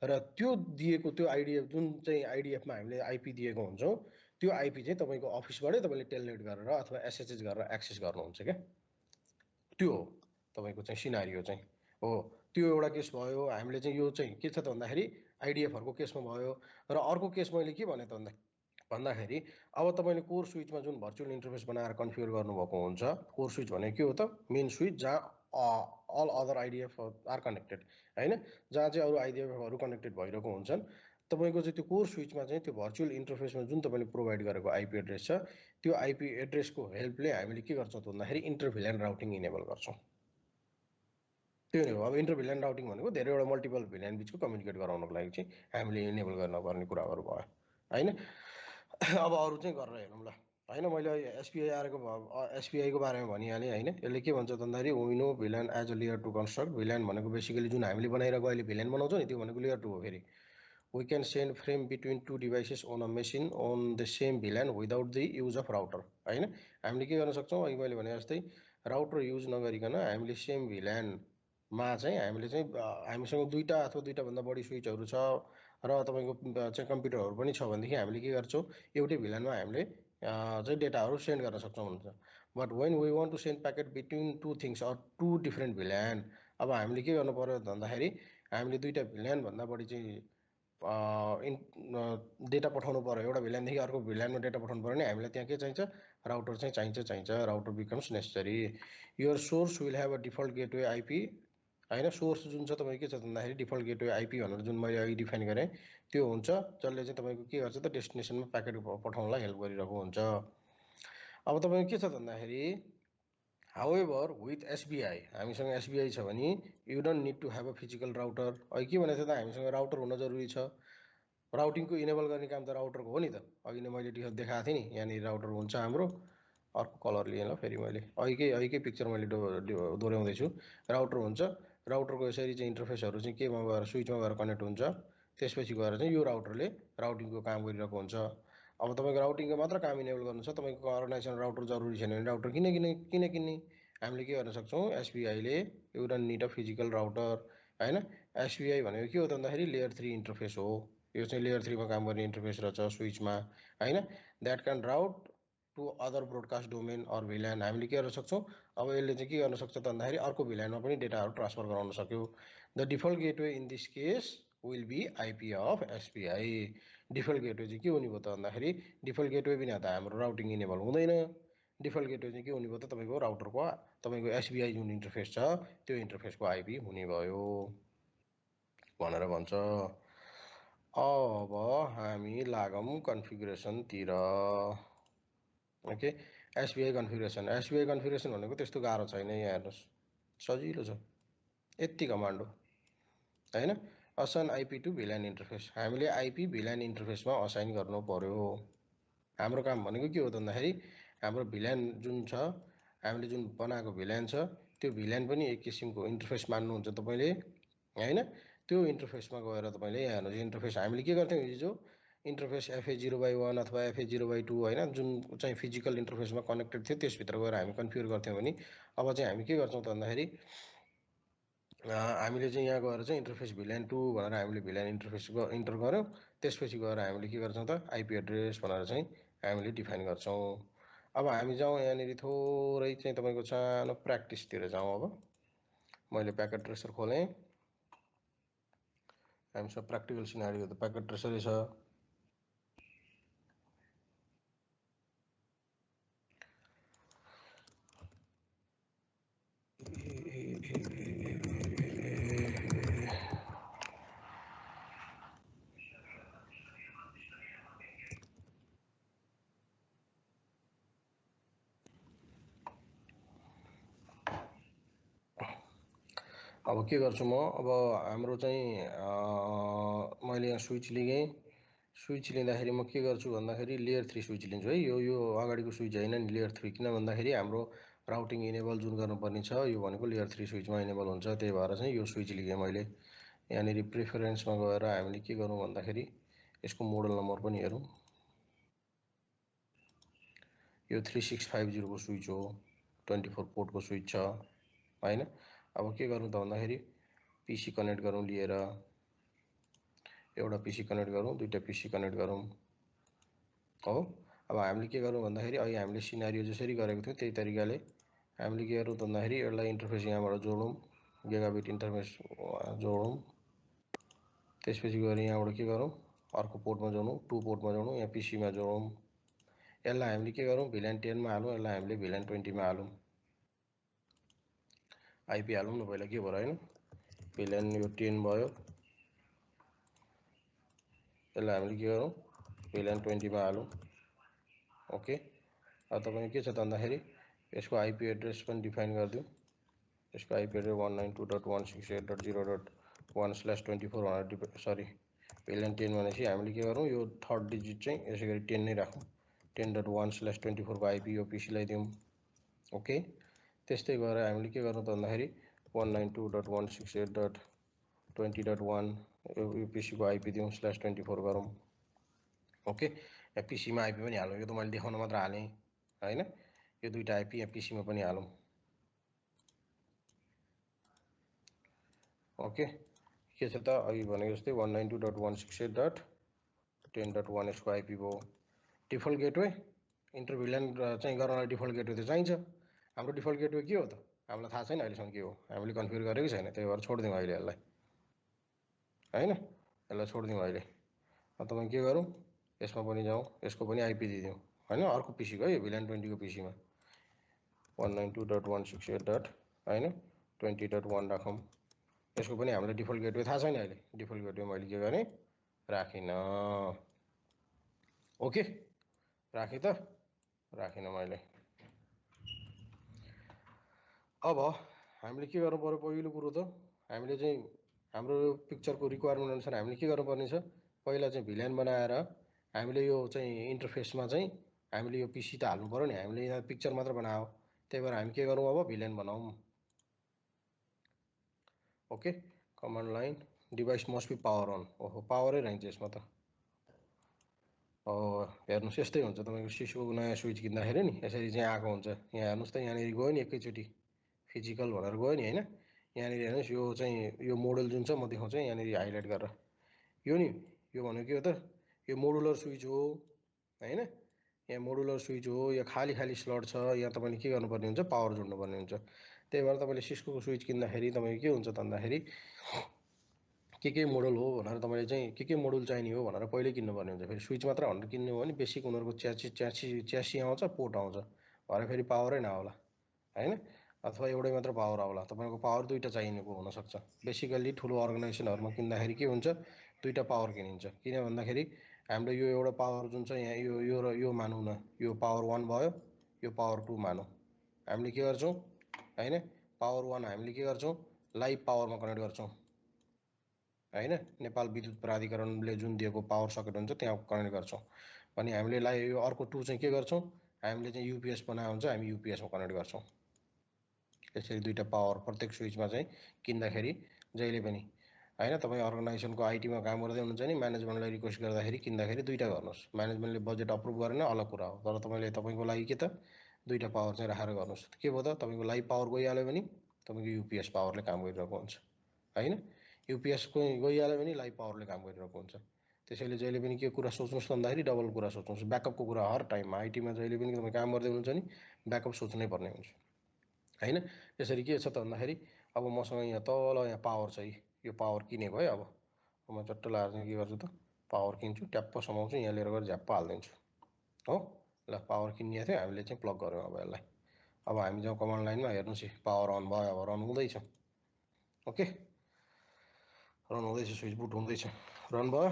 A: र त्यो दिएको त्यो आइडिएफ जुन चाहिँ आइडिएफमा हामीले आइपी दिएको हुन्छौँ त्यो आइपी चाहिँ तपाईँको अफिसबाटै तपाईँले टेलनेट गरेर अथवा एसएचएच गरेर एक्सेस गर्नुहुन्छ क्या त्यो हो तपाईँको चाहिँ सिनारियो चाहिँ हो त्यो एउटा केस भयो हामीले चाहिँ यो चाहिँ के छ त भन्दाखेरि आइडिएफहरूको केसमा भयो र अर्को केस मैले के भने त भन्दाखेरि अब तपाईँले कोर स्विचमा जुन भर्चुअल इन्टरफेस बनाएर कन्फिगर गर्नुभएको हुन्छ कोर स्विच भनेको के हो त मेन स्विच जहाँ अल अदर आइडिएफ आर कनेक्टेड होइन जहाँ चाहिँ अरू आइडिएफहरू कनेक्टेड भइरहेको हुन्छन् तपाईँको चाहिँ त्यो कोर स्विचमा चाहिँ त्यो भर्चुअल इन्टरफेसमा जुन तपाईँले प्रोभाइड गरेको आइपी एड्रेस छ त्यो आइपी एड्रेसको हेल्पले हामीले के गर्छौँ त भन्दाखेरि इन्टरभिल्यान राउटिङ इनेबल गर्छौँ त्यो नै हो अब इन्टरभिल्यान राउटिङ भनेको धेरैवटा मल्टिपल भिल्यान बिचको कम्युनिकेट गराउनको लागि चाहिँ हामीले इनेबल गर्नुपर्ने कुराहरू भयो होइन अब अरू चाहिँ गरेर हेरौँ ल होइन मैले एसबिआई एसबिआईको बारेमा भनिहालेँ होइन यसले के भन्छ भन्दाखेरि we know VLAN as a layer to construct VLAN भनेको बेसिकली जुन हामीले बनाइरहेको अहिले भिल्यान बनाउँछौँ नि त्यो भनेको लेयर टू हो फेरि we can send frame between two devices on a machine on the same VLAN without the use of router होइन हामीले के गर्न सक्छौँ अघि मैले भने जस्तै राउटर युज नगरिकन हामीले सेम भिल्यानमा चाहिँ हामीले चाहिँ हामीसँग दुईवटा अथवा दुईवटाभन्दा बढी स्विचहरू छ र तपाईँको चाहिँ कम्प्युटरहरू पनि छ भनेदेखि हामीले के गर्छौँ एउटै भिल्यानमा हामीले चाहिँ डेटाहरू सेन्ड गर्न सक्छौँ भन्छ but when we want to send packet between two things or two different VLAN अब हामीले के गर्नु पर्यो भन्दाखेरि हामीले दुईवटा भिल्यानभन्दा बढी चाहिँ डेटा पठाउनु पर्यो एउटा भिल्यानदेखि अर्को भिल्यानमा डेटा पठाउनु पर्यो भने हामीलाई त्यहाँ के चाहिन्छ राउटर चाहिँ चाहिन्छ router becomes necessary your source will have a default gateway IP होइन सोर्स जुन छ तपाईँको के छ भन्दाखेरि डिफल्ट गेटवे आइपी भनेर जुन मैले अघि डिफाइन गरेँ त्यो हुन्छ जसले चाहिँ तपाईँको के गर्छ त डेस्टिनेसनमा प्याकेट पठाउनलाई हेल्प गरिरहेको हुन्छ अब तपाईँको के छ भन्दाखेरि हाउएभर विथ एसबिआई हामीसँग एसबिआई छ भने you don't need to have a physical router अघि के भनेको थियो त हामीसँग राउटर हुन जरुरी छ राउटिङको इनेबल गर्ने काम त राउटरको हो नि त अघि नै मैले देखाएको थिएँ नि यहाँनिर राउटर हुन्छ हाम्रो अर्को कलर लिएँ ल फेरि मैले अघिकै पिक्चर मैले दोहोऱ्याउँदैछु राउटर हुन्छ राउटरको यसरी चाहिँ इन्टरफेसहरू चाहिँ केमा गएर स्विचमा गएर कनेक्ट हुन्छ त्यसपछि गएर चाहिँ यो राउटरले राउटिङको काम गरिरहेको हुन्छ अब तपाईँको राउटिङको मात्र काम इनेबल गर्नु छ तपाईँको अर्गनाइजेसन राउटर जरुरी छैन भने राउटर किन किन्ने हामीले के गर्न सक्छौँ एसबिआईले एउटा निड अ फिजिकल राउटर होइन एसबिआई भनेको के हो त भन्दाखेरि लेयर 3 इन्टरफेस हो यो चाहिँ लेयर 3मा काम गर्ने इन्टरफेस रहेछ स्विचमा होइन that can route to other broadcast domain or VLAN हामीले के गर्न सक्छौँ अब यसले चाहिँ के गर्न सक्छ त भन्दाखेरि अर्को भिल्यानमा पनि डेटाहरू ट्रान्सफर गराउन सक्यो the default gateway in this case will be IP of SVI default gateway चाहिँ के हुने भयो त भन्दाखेरि डिफल्ट गेटवे बिना त हाम्रो राउटिङ इनेबल हुँदैन डिफल्ट गेटवे चाहिँ के हुने भयो त तपाईँको राउटरको तपाईँको एसबिआई जुन इन्टरफेस छ त्यो इन्टरफेसको आइपी हुने भयो भनेर भन्छ अब हामी लागौँ कन्फिगुरेसनतिर ओके एसबिआई कन्फिगुरेसन भनेको त्यस्तो गाह्रो छैन यहाँ हेर्नुहोस् सजिलो छ यति कमान्ड हो होइन असाइन आइपी टु भिल्यान इन्टरफेस हामीले आइपी भिल्यान इन्टरफेसमा असाइन गर्नु पर्यो हाम्रो काम भनेको के हो त भन्दाखेरि हाम्रो भिल्यान जुन छ हामीले जुन बनाएको भिल्यान छ त्यो भिल्यान पनि एक किसिमको इन्टरफेस मान्नुहुन्छ तपाईँले होइन त्यो इन्टरफेसमा गएर तपाईँले यहाँ हेर्नुहोस् इन्टरफेस हामीले के गर्थ्यौँ हिजो इन्टरफेस FA0/1 अथवा FA0/2 होइन जुन चाहिँ फिजिकल इन्टरफेसमा कनेक्टेड थियो त्यसभित्र गएर हामी कन्फिगर गर्थ्यौँ भने अब चाहिँ हामी के गर्छौँ त भन्दाखेरि हामीले चाहिँ यहाँ गएर चाहिँ इन्टरफेस भिल्यान 2 भनेर हामीले भिल्यान इन्टरफेस इन्टर गऱ्यौँ त्यसपछि गएर हामीले के गर्छौँ त आइपी एड्रेस भनेर चाहिँ हामीले डिफाइन गर्छौँ अब हामी जाउँ यहाँनिर थोरै चाहिँ तपाईँको सानो प्र्याक्टिसतिर जाउँ। अब मैले प्याकेट ट्रेसर खोलेँ, हामीसँग प्र्याक्टिकल सिनारियो त प्याकेट ट्रेसरै छ। अब के गर्छु म, अब हाम्रो चाहिँ मैले यहाँ स्विच लिएँ। स्विच लिँदाखेरि म के गर्छु भन्दाखेरि लेयर 3 स्विच लिन्छु है। यो अगाडिको स्विच होइन नि, लेयर 3, किन भन्दाखेरि हाम्रो राउटिङ इनेबल जुन गर्नुपर्ने छ यो भनेको लेयर 3 स्विचमा इनेबल हुन्छ। त्यही भएर चाहिँ यो स्विच लिएँ मैले। यहाँनिर प्रिफरेन्समा गएर हामीले के गरौँ भन्दाखेरि यसको मोडल नम्बर पनि हेरौँ। यो 3650 को स्विच हो, 24 पोर्टको स्विच छ हैन। अब के गर्नु त भन्दाखेरि पीसी कनेक्ट गरौँ लिएर, एउटा पीसी कनेक्ट गरौँ, दुईटा पीसी कनेक्ट गरौँ हो। अब हामीले के गरौँ भन्दाखेरि अहिले हामीले सिनारियो जसरी गरेको थियौँ त्यही तरिकाले हामीले के गरौँ भन्दाखेरि यसलाई इन्टरफेस यहाँबाट जोडौँ, गिगाबिट इन्टरफेस जोडौँ। त्यसपछि गएर यहाँबाट के गरौँ अर्को पोर्टमा जोडौँ, 2 पोर्टमा जोडौँ, यहाँ पीसीमा जोडौँ। यसलाई हामीले के गरौँ भिल्यान 10 मा हालौँ, यसलाई हामीले भिल्यान 20 मा हालौँ। आइपी हालौँ न पहिला, के भयो हैन, भिल्यान यो 10 भयो, यसलाई हामीले के गरौँ भिल्यान 20 मा हालौँ। ओके। अब तपाईँ के छ त भन्दाखेरि यसको आइपी एड्रेस पनि डिफाइन गरिदिउँ। यसको आइपी एड्रेस 192.168.0.1/24 भनेर सरी भिल्यान 10 भनेपछि हामीले के गरौँ यो थर्ड डिजिट चाहिँ यसै गरी 10 नै राखौँ। 10.1/24 को आइपी यो पीसीलाई दिउँ। ओके। त्यस्तै गरेर हामीले के गर्नु त भन्दाखेरि 192.168.20.1 यो पीसीको आइपी दिउँ /24 गरौँ। ओके। यहाँ पीसीमा आइपी पनि हालौँ, यो त मैले देखाउन मात्र हालेँ हैन। यो दुईटा आइपी यहाँ पीसीमा पनि हालौँ। ओके। के छ त अघि भनेको जस्तै 192.168.10.1 यसको आइपी भयो। डिफल्ट गेटवे इन्टरभिल्यान चाहिँ गर्नलाई डिफल्ट गेटवे त चाहिन्छ। हाम्रो डिफल्ट गेटवे के हो त हामीलाई थाहा छैन अहिलेसम्म के हो, हामीले कन्फिगर गरेकै छैन। त्यही भएर छोडिदिउँ अहिले यसलाई हैन, यसलाई छोडिदिउँ अहिले। अब तपाईँ के गरौँ यसमा पनि जाउँ, यसको पनि आइपी दिदिउँ हैन, अर्को पीसीको है यो भिल्यान 20 को पीसीमा 192.168. हैन 20.1 राखौँ। यसको पनि हामीलाई डिफल्ट गेटवे थाहा छैन अहिले, डिफल्ट गेटवे मैले के गरेँ राखिनँ। ओके राखेँ त, राखिनँ मैले। अब हामीले के गर्नु पर्यो, पहिलो कुरो त हामीले चाहिँ हाम्रो पिक्चरको रिक्वायरमेन्ट अनुसार हामीले के गर्नुपर्ने छ, पहिला चाहिँ भिल्यान बनाएर हामीले यो चाहिँ इन्टरफेसमा चाहिँ हामीले यो पीसी त हाल्नु पर्यो नि, हामीले यहाँ पिक्चर मात्र बनायो। त्यही भएर हामी के गरौँ अब भिल्यान बनाऊँ। Okay. Command line device must be power on. ओहो पावरै रहन्छ यसमा त। हेर्नुहोस् यस्तै हुन्छ तपाईँको सिस्कोको नयाँ स्विच किन्दाखेरि नि यसरी चाहिँ आएको हुन्छ। यहाँ हेर्नुहोस् त यहाँनिर गयो नि एकैचोटि फिजिकल भनेर गयो नि हैन। यहाँनिर हेर्नुहोस् यो चाहिँ यो मोडल जुन छ म देखाउँछु यहाँनिर हाइलाइट गरेर। यो नि यो भनेको के हो त, यो मोडुलर स्विच हो हैन। यहाँ मोडुलर स्विच हो, यो खाली खाली स्लट छ, यहाँ तपाईँले के गर्नुपर्ने हुन्छ पावर जोड्नुपर्ने हुन्छ। त्यही भएर तपाईँले सिस्कोको स्विच किन्दाखेरि तपाईँको के हुन्छ त भन्दाखेरि के मोडल हो भनेर तपाईँले चाहिँ के मोडुल चाहिने हो भनेर पहिल्यै किन्नुपर्ने हुन्छ। फेरि स्विच मात्र भनेर किन्नु हो भने बेसिक उनीहरूको च्यासी आउँछ, पोर्ट आउँछ, भरे फेरि पावरै नआउला हैन, अथवा एउटै मात्र पावर आउला। तपाईँको पावर दुईवटा चाहिएको हुनसक्छ। बेसिकल्ली ठुलो अर्गनाइजेसनहरूमा किन्दाखेरि के हुन्छ दुईवटा पावर किनिन्छ। किन भन्दाखेरि हाम्रो यो एउटा पावर जुन छ यहाँ यो र यो मानौँ न, यो पावर 1 भयो, यो पावर 2 मानौँ। हामीले के गर्छौँ हैन, पावर 1 हामीले के गर्छौँ लाइभ पावरमा कनेक्ट गर्छौँ हैन। नेपाल विद्युत प्राधिकरणले जुन दिएको पावर सकेट हुन्छ त्यहाँ कनेक्ट गर्छौँ भने हामीले यो अर्को 2 चाहिँ के गर्छौँ हामीले चाहिँ युपिएस बनाएको हुन्छ, हामी युपिएसमा कनेक्ट गर्छौँ। यसरी दुईवटा पावर प्रत्येक स्विचमा चाहिँ किन्दाखेरि जहिले पनि हैन। तपाईँ अर्गनाइजेसनको आइटीमा काम गर्दै हुनुहुन्छ नि म्यानेजमेन्टलाई रिक्वेस्ट गर्दाखेरि किन्दाखेरि दुईवटा गर्नुहोस्। म्यानेजमेन्टले बजेट अप्रुभ गरेन अलग कुरा हो, तर तपाईँले तपाईँको लागि के त दुईवटा पावर चाहिँ राखेर गर्नुहोस्। के भयो त तपाईँको लाइभ पावर गइहाल्यो भने तपाईँको युपिएस पावरले काम गरिरहेको हुन्छ हैन, युपिएस गइहाल्यो भने लाइभ पावरले काम गरिरहेको हुन्छ। त्यसैले जहिले पनि के कुरा सोच्नुहोस् भन्दाखेरि डबल कुरा सोच्नुहोस्, ब्याकअपको कुरा हर टाइममा। आइटीमा जहिले पनि तपाईँ काम गर्दै हुनुहुन्छ नि ब्याकअप सोच्नै पर्ने हुन्छ होइन। यसरी के छ त भन्दाखेरि अब मसँग यहाँ तल यहाँ पावर छ, यो पावर किनेको है। अब म चट्ट लाएर चाहिँ के गर्छु त पावर किन्छु, ट्याप्प समाउँछु, यहाँ लिएर गएर झ्याप्प हालिदिन्छु हो। ल पावर किनिएको थियो, हामीले चाहिँ प्लग गऱ्यौँ अब यसलाई। अब हामी जाउँ कमान्ड लाइनमा, हेर्नुहोस् पावर अन भयो, अब रन हुँदैछ। ओके रन हुँदैछ, स्विच बुट हुँदैछ, रन भयो।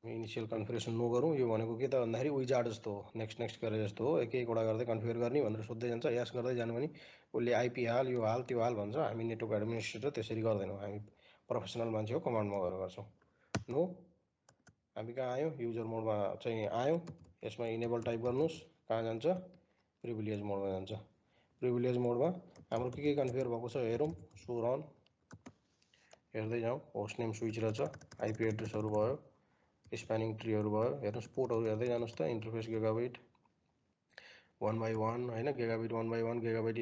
A: इनिसियल कन्फिगरेसन नो गरौँ, यो भनेको के त भन्दाखेरि विजार्ड जस्तो हो, नेक्स्ट नेक्स्ट गरेर जस्तो हो, एक एकवटा गर्दै कन्फिगर गर्ने भनेर सोध्दै जान्छ। यस गर्दै जानु भने उसले आइपी हाल, यो हाल, त्यो हाल भन्छ। हामी नेटवर्क एडमिनिस्ट्रेटर त्यसरी गर्दैनौँ, हामी प्रोफेसनल मान्छे हो, कमान्डमा गरेर गर्छौँ। नो हामी कहाँ आयौँ, युजर मोडमा चाहिँ आयौँ। यसमा इनेबल टाइप गर्नुहोस्, कहाँ जान्छ, प्रिभिलेज मोडमा जान्छ। प्रिभिलेज मोडमा हाम्रो के कन्फिगर भएको छ हेरौँ, सो रन हेर्दै जाउँ। होस्ट नेम स्विच रहेछ, आइपी एड्रेसहरू भयो, स्प्यानिङ ट्रीहरू भयो, हेर्नुहोस् पोर्टहरू हेर्दै जानुहोस् त। इन्टरफेस गिगाबाइट 1/1 होइन, गिगाबाइट 1/1, गिगाबाइट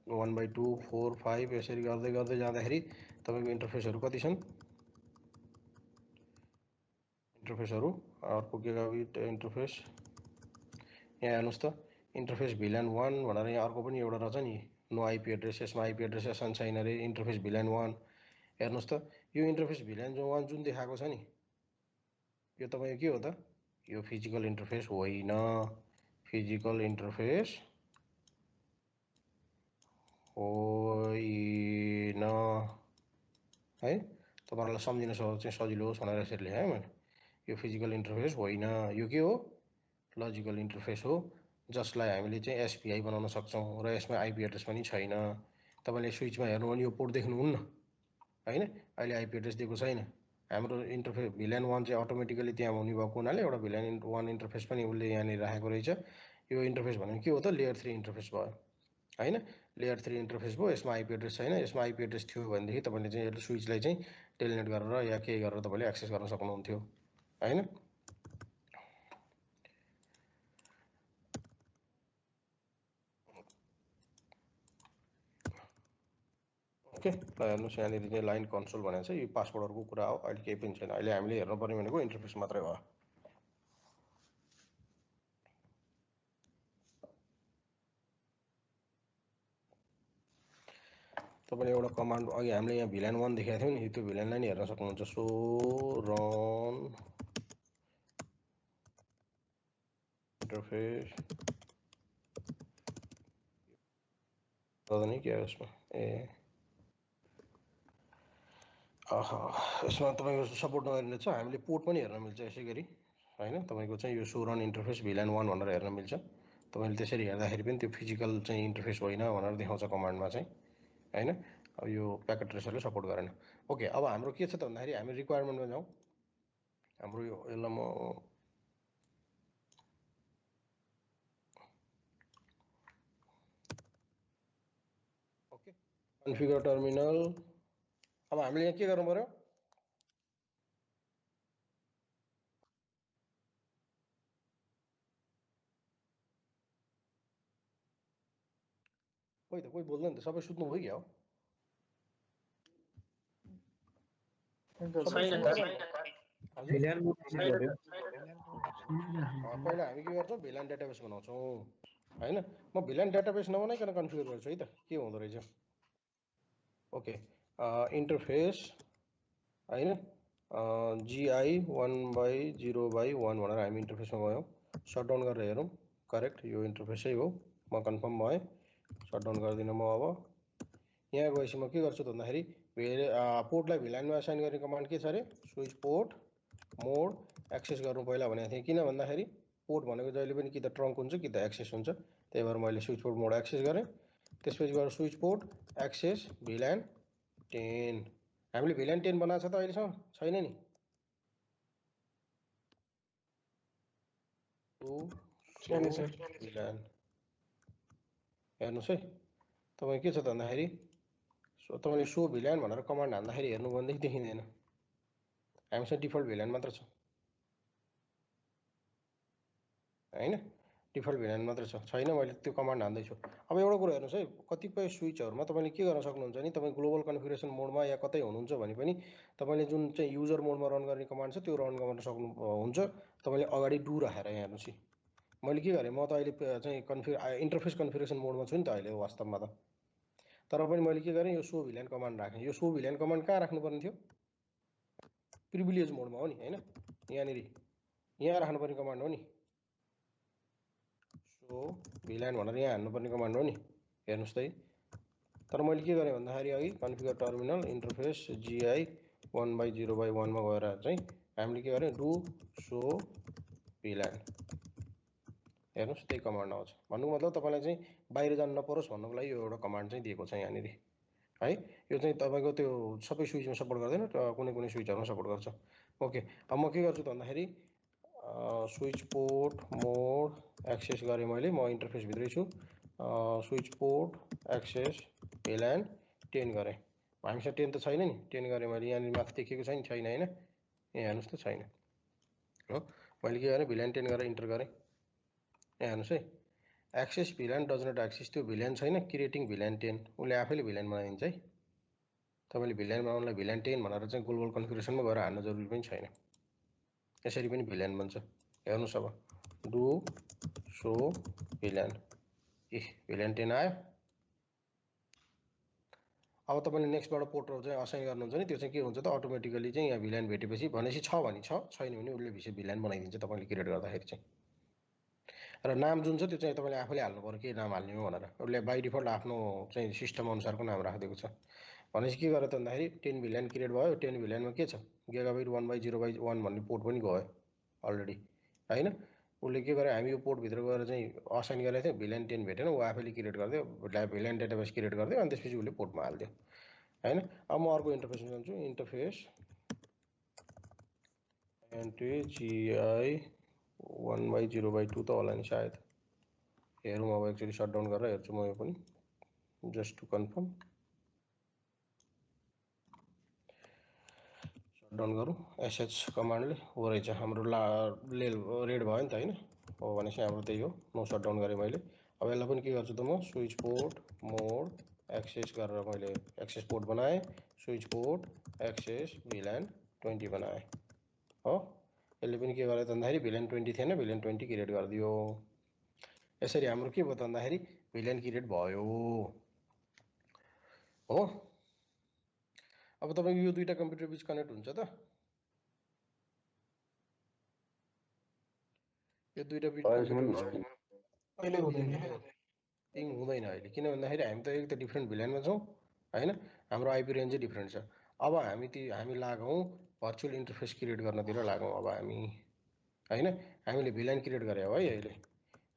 A: 1/2, 4, 5 यसरी गर्दै गर्दै जाँदाखेरि तपाईँको इन्टरफेसहरू कति छन्, इन्टरफेसहरू अर्को गिगाबाइट इन्टरफेस यहाँ हेर्नुहोस् त। इन्टरफेस भिल्यान 1 भनेर यहाँ अर्को पनि एउटा रहेछ नि, नो आइपी एड्रेस, यसमा आइपी एड्रेस एसन छैन अरे। इन्टरफेस भिल्यान 1 हेर्नुहोस् त, यो इन्टरफेस भिल्यान 1 जुन देखाएको छ नि, यो तपाईँको के हो त, यो फिजिकल इन्टरफेस होइन, फिजिकल इन्टरफेस होइन है। तपाईँहरूलाई सम्झिन चाहिँ सजिलो होस् भनेर यसरी लेखेँ है मैले। यो फिजिकल इन्टरफेस होइन, यो के हो, लजिकल इन्टरफेस हो, जसलाई हामीले चाहिँ एसभीआई बनाउन सक्छौँ र यसमा आइपी एड्रेस पनि छैन। तपाईँले स्विचमा हेर्नु भने यो पोर्ट देख्नुहुन्न होइन, अहिले आइपी एड्रेस दिएको छैन। हाम्रो इन्टरफेस भिल्यान 1 चाहिँ अटोमेटिकली त्यहाँ हुने भएको हुनाले एउटा भिल्यान 1 इन्टरफेस पनि उसले यहाँनिर राखेको रहेछ। यो इन्टरफेस भनेको के हो त, लेयर 3 इन्टरफेस भयो होइन, लेयर 3 इन्टरफेस भयो। यसमा आइपी एड्रेस छैन, यसमा आइपी एड्रेस थियो भनेदेखि तपाईँले चाहिँ स्विचलाई चाहिँ टेलनेट गरेर या केही गरेर तपाईँले एक्सेस गर्न सक्नुहुन्थ्यो होइन। ओके ल हेर्नुहोस् यहाँनिर चाहिँ लाइन कन्सोल भनेको छ, यो पासवर्डहरूको कुरा हो, अहिले केही पनि छैन। अहिले हामीले हेर्नुपर्ने भनेको इन्टरफेस मात्रै हो। तपाईँले एउटा कमान्ड अघि हामीले यहाँ भिल्यान 1 देखाएको थियौँ नि, त्यो भिल्यानलाई नि हेर्न सक्नुहुन्छ। सो रन इन्टरफेस नि क्या यसमा ए यसमा तपाईँको सपोर्ट नगरिने छ। हामीले पोर्ट पनि हेर्न मिल्छ यसै गरी होइन। तपाईँको चाहिँ यो सो रन इन्टरफेस भिल्यान 1 भनेर हेर्न मिल्छ। तपाईँले त्यसरी हेर्दाखेरि पनि त्यो फिजिकल चाहिँ इन्टरफेस होइन भनेर देखाउँछ कमान्डमा चाहिँ होइन। अब यो प्याकेट ट्रेसरले सपोर्ट गरेन। ओके अब हाम्रो के छ त भन्दाखेरि हामी रिक्वायरमेन्टमा जाउँ। हाम्रो यो यसलाई म ओके कन्फिगर टर्मिनल। अब हामीले यहाँ के गर्नु पर्यो, कोही त कोही बोल्दैन त, सबै सुत्नु भयो क्या हो। पहिला हामी के गर्छौँ, भिल्यान डेटाबेस बनाउँछौँ होइन। म भिल्यान डेटाबेस नबनाइकन कन्फिगर गर्छु है त, के हुँदो रहेछ। ओके इन्टरफेस होइन, GI 1/0/1 भनेर हामी इन्टरफेसमा गयौँ। सटडाउन गरेर हेरौँ, करेक्ट यो इन्टरफेसै हो। म कन्फर्म भएँ, सटडाउन गर्दिनँ म। अब यहाँ गएपछि म के गर्छु त भन्दाखेरि पोर्टलाई भिल्यानमा असाइन गर्ने कमान्ड के छ अरे, स्विच पोर्ट मोड एक्सेस गर्नु पहिला भनेको थिएँ। किन भन्दाखेरि पोर्ट भनेको जहिले पनि कि त ट्रङ्क हुन्छ कि त एक्सेस हुन्छ, त्यही भएर मैले स्विच पोर्ट मोड एक्सेस गरेँ। त्यसपछि गएर स्विच पोर्ट एक्सेस भिल्यान 10। हामीले भिल्यान 10 बनाएको छ त अहिलेसम्म, छैन नि। भिल्यान हेर्नुहोस् है, तपाईँ के छ त भन्दाखेरि तपाईँले सो भिल्यान भनेर कमान्ड हान्दाखेरि हेर्नु भनेदेखि देखिँदैन, हामीसँग डिफल्ट भिल्यान मात्र छ होइन। डिफल्ट भिल्यान मात्रै छैन, मैले त्यो कमान्ड हान्दैछु। अब एउटा कुरा हेर्नुहोस् है, कतिपय स्विचहरूमा तपाईँले के गर्न सक्नुहुन्छ नि, तपाईँ ग्लोबल कन्फिगरेसन मोडमा या कतै हुनुहुन्छ भने पनि तपाईँले जुन चाहिँ युजर मोडमा रन गर्ने कमान्ड छ त्यो रन गर्न सक्नु हुन्छ। तपाईँले अगाडि डु राखेर यहाँ हेर्नुहोस् है, मैले के गरेँ, म त अहिले चाहिँ इन्टरफेस कन्फिगरेसन मोडमा छु नि त अहिले वास्तवमा त, तर पनि मैले के गरेँ, यो सो भिल्यान कमान्ड राखेँ। यो सो भिल्यान कमान्ड कहाँ राख्नुपर्ने थियो, प्रिभिलेज मोडमा हो नि होइन, यहाँनिर यहाँ राख्नुपर्ने कमान्ड हो नि, सो भिल्यान भनेर यहाँ हान्नुपर्ने कमान्ड हो नि, हेर्नुहोस् त है। तर मैले के गरेँ भन्दाखेरि अघि कन्फिगर टर्मिनल इन्टरफेस GI 1/0/1 मा गएर चाहिँ हामीले के गर्यौँ, डु सो भिल्यान, हेर्नुहोस् त्यही कमान्ड आउँछ। भन्नुको मतलब तपाईँलाई चाहिँ बाहिर जानु नपरोस् भन्नुको लागि यो एउटा कमान्ड चाहिँ दिएको छ यहाँनिर है। यो चाहिँ तपाईँको त्यो सबै स्विचमा सपोर्ट गर्दैन, कुनै कुनै स्विचहरूमा सपोर्ट गर्छ। ओके, अब म के गर्छु त भन्दाखेरि स्विच पोर्ट मोड एक्सेस गरेँ मैले, म इन्टरफेसभित्रै छु। स्विच पोर्ट एक्सेस भिल्यान 10 गरेँ। हामीसँग 10 त छैन नि, 10 गरेँ मैले, यहाँनिर माथि देखिएको छैन होइन, यहाँ हेर्नुहोस् त छैन हो। मैले के गरेँ, भिल्यान 10 गरेर इन्टर गरेँ, यहाँ हेर्नुहोस् है, एक्सेस भिल्यान डज नट एक्सेस, त्यो भिल्यान छैन, क्रिएटिङ भिल्यान 10, उसले आफैले भिल्यान बनाइदिन्छ है। तपाईँले भिल्यान बनाउनलाई भिल्यान 10 भनेर चाहिँ ग्लोबल कन्फिगरेसनमा गएर हान्न जरुरी पनि छैन, यसरी पनि भिल्यान बन्छ। हेर्नुहोस् अब डु सो भिल्यान, भिल्यान 10 आयो। अब तपाईँले नेक्स्टबाट पोर्टहरू चाहिँ असाइन गर्नुहुन्छ नि, त्यो चाहिँ के हुन्छ त अटोमेटिकली चाहिँ यहाँ भिल्यान भेटेपछि भनेपछि छ भने छ, छैन भने उसले विषय भिल्यान बनाइदिन्छ तपाईँले क्रिएट गर्दाखेरि चाहिँ। र नाम जुन छ त्यो चाहिँ तपाईँले आफैले हाल्नु पर्यो, के नाम हाल्ने हो भनेर। उसले बाई डिफल्ट आफ्नो चाहिँ सिस्टम अनुसारको नाम राखिदिएको छ। भनेपछि के गर्यो त भन्दाखेरि 10 भिल्यान क्रिएट भयो। 10 भिल्यानमा के छ, गिगाबाइट 1/0/1 भन्ने पोर्ट पनि गयो अलरेडी होइन। उसले के गर्यो, हामी यो पोर्टभित्र गएर चाहिँ असाइन गरेको थियो, भिल्यान 10 भेटेन, ऊ आफैले क्रिएट गरिदियो, भिल्यान डेटाबेस क्रिएट गरिदियो, अनि त्यसपछि उसले पोर्टमा हालिदियो होइन। अब म अर्को इन्टरफेसमा जान्छु, इन्टरफेस GI 1/0/2 त होला नि सायद, हेरौँ अब एकचोटि सटडाउन गरेर हेर्छु म यो पनि जस्ट टु कन्फर्म। सटडाउन गरौँ SH कमान्डले, हो रहेछ हाम्रो रेड भयो नि त होइन, हो भनेपछि हाम्रो त्यही हो, नो सटडाउन गरेँ मैले। अब यसलाई पनि के गर्छु त म, स्विच पोर्ट मोड एक्सेस गरेर मैले एक्सेस पोर्ट बनाएँ, स्विच पोर्ट एक्सेस भिल्यान 20 बनाएँ हो। यसले पनि के गर्यो त भन्दाखेरि भिल्यान 20 थिएन, भिल्यान 20 क्रिएट गरिदियो। यसरी हाम्रो के भयो त भन्दाखेरि भिल्यान क्रिएट भयो हो। अब तपाईँको यो दुईटा कम्प्युटर बिच कनेक्ट हुन्छ त, यो दुईटा बिच कम्प्युटर अहिले हुँदैन, पिङ हुँदैन अहिले, किन भन्दाखेरि हामी त एक त डिफ्रेन्ट भिल्यानमा छौँ होइन, हाम्रो आइपी रेन्जै डिफ्रेन्ट छ। अब हामी लागौँ भर्चुअल इन्टरफेस क्रिएट गर्नतिर लागौँ अब हामी होइन। हामीले भिल्यान क्रिएट गरे हो है, अहिले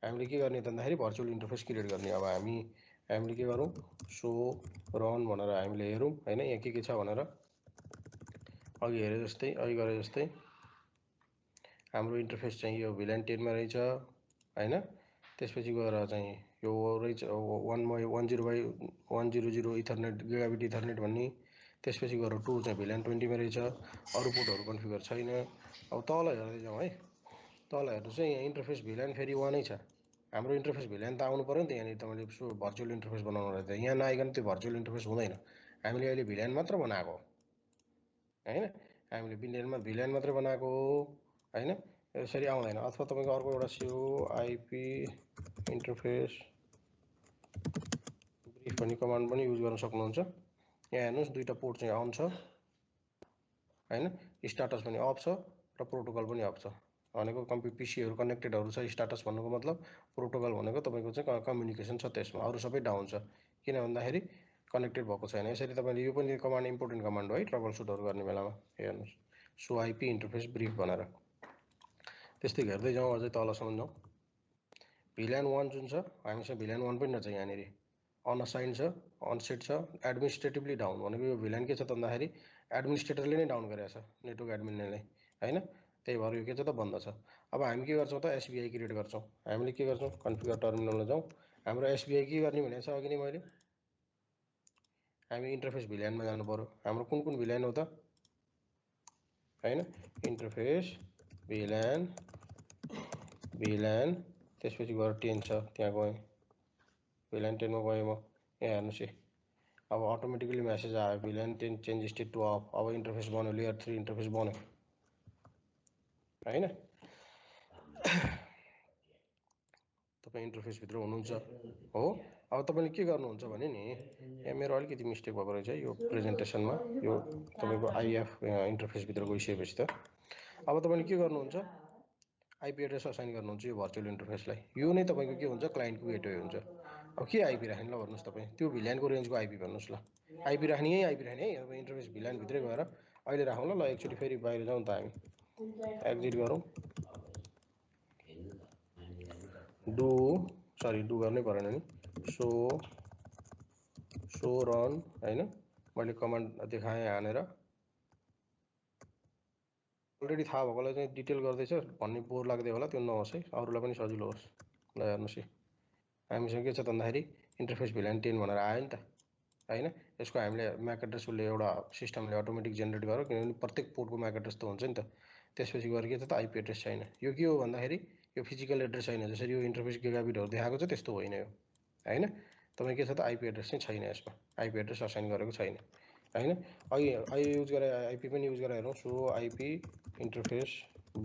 A: हामीले के गर्ने त भन्दाखेरि भर्चुअल इन्टरफेस क्रिएट गर्ने। अब हामीले के गरौँ, सो रन भनेर हामीले हेरौँ होइन, यहाँ के छ भनेर, अघि हेरे जस्तै, अघि गरे जस्तै हाम्रो इन्टरफेस चाहिँ यो भिल्यान 10 मा रहेछ होइन। त्यसपछि गएर चाहिँ यो रहेछ 1/1/100 इथरनेट गिगाबिट इथरनेट भन्ने, त्यसपछि गएर 2 चाहिँ भिल्यान 20 मा रहेछ, अरू पोर्टहरू कन्फिगर छैन। अब तल हेर्दै जाउँ है, तल हेर्नुहोस् है, यहाँ इन्टरफेस भिल्यान फेरि 1 नै छ। हाम्रो इन्टरफेस भिल्यान त आउनु पऱ्यो नि त, यहाँनिर तपाईँले भर्चुअल इन्टरफेस बनाउनु रहेछ, यहाँ नआइकन त्यो भर्चुअल इन्टरफेस हुँदैन। हामीले अहिले भिल्यान मात्र बनाएको होइन, हामीले भिल्यान मात्रै बनाएको होइन, यसरी आउँदैन। अथवा तपाईँको अर्को एउटा CO आइपी इन्टरफेस ब्रिफ भन्ने कमान्ड पनि युज गर्न सक्नुहुन्छ। यहाँ हेर्नुहोस् दुईवटा पोर्ट चाहिँ अन छ होइन, स्टाटस पनि अफ छ र प्रोटोकल पनि अफ छ, भनेको पिसीहरू कनेक्टेडहरू छ। स्टाटस भन्नुको मतलब प्रोटोकल भनेको तपाईँको चाहिँ कम्युनिकेसन छ त्यसमा, अरू सबै डाउन छ, किन भन्दाखेरि कनेक्टेड भएको छैन। यसरी तपाईँले यो पनि कमान्ड इम्पोर्टेन्ट कमान्ड हो है ट्रबल सुटहरू गर्ने बेलामा। हेर्नुहोस् सो आइपी इन्टरफेस ब्रिफ भनेर, त्यस्तै हेर्दै जाउँ अझै तलसम्म जाउँ। भिल्यान 1 जुन छ, हामीसँग भिल्यान 1 पनि रहेछ, यहाँनिर अनअसाइन छ, अनसेट छ, एडमिनिस्ट्रेटिभली डाउन, भनेको यो भिल्यान के छ त भन्दाखेरि एडमिनिस्ट्रेटरले नै डाउन गरेको छ, नेटवर्क एडमिनले नै होइन, त्यही भएर यो के छ त बन्द छ। अब हामी के गर्छौँ त SVI क्रिएट गर्छौँ। हामीले के गर्छौँ, कन्फिगर टर्मिनलमा जाउँ, हाम्रो SVI के गर्ने भनेको छ अघि नै मैले, हामी इन्टरफेस भिल्यानमा जानु पर्यो। हाम्रो कुन कुन भिल्यान हो त होइन, इन्टरफेस भिल्यान त्यसपछि गएर 10 छ त्यहाँ गएँ VLAN 10 मा गएँ म यहाँ हेर्नुस् है अब अटोमेटिकली मेसेज आयो VLAN 10 change state to of अब इन्टरफेस बन्यो लेयर 3 इन्टरफेस बन्यो हैन तपाईं इन्टरफेस भित्र हुनुहुन्छ हो अब तपाईले के गर्नुहुन्छ भने नि यहाँ मेरो अलिकति मिस्टेक भएको रहेछ यो प्रेजेन्टेसनमा यो तपाईको आईएफ इन्टरफेस भित्र गइसकेपछि त अब तपाईले के गर्नुहुन्छ आईपी एड्रेस असाइन गर्नुहुन्छ यो भर्चुअल इन्टरफेसलाई यो नै तपाईको के हुन्छ क्लाइन्टको गेटवे हुन्छ अब के आईपी राख्ने ल भन्नुस् तपाई त्यो VLAN को रेन्जको आईपी भन्नुस् ल आईपी राख्ने यही आईपी राख्ने है अब इन्टरफेस VLAN भित्रै गएर अहिले राखौँ ल एकचोटी फेरि बाहिर जाउँ त हामी एक्जिट गरौँ डु गर्नै परेन नि सो रन हैन मैले कमान्ड देखाएँ हानेर अलरेडी थाहा भएकोलाई चाहिँ डिटेल गर्दैछ भन्ने बोर लाग्दै होला त्यो नहोस् है अरूलाई पनि सजिलो होस् ल हेर्नुस् है हामीसँग के छ त भन्दाखेरि इन्टरफेस VLAN 10 भनेर आयो नि त हैन यसको हामीले म्याक एड्रेस उसले एउटा सिस्टमले अटोमेटिक जेनेरेट गर्यो किनभने प्रत्येक पोर्टको म्याक एड्रेस त हुन्छ नि त त्यसपछि गएर के छ त आईपी एड्रेस छैन यो के हो भन्दाखेरि यो फिजिकल एड्रेस छैन जसरी यो इन्टरफेस गिगाबिटहरु देखाएको छ त्यस्तो होइन यो हैन तपाई के छ त आईपी एड्रेस चाहिँ छैन यसमा आईपी एड्रेस असाइन गरेको छैन हैन अहिले युज गरे आईपी पनि युज गरेर हेरौँ सो आईपी इन्टरफेस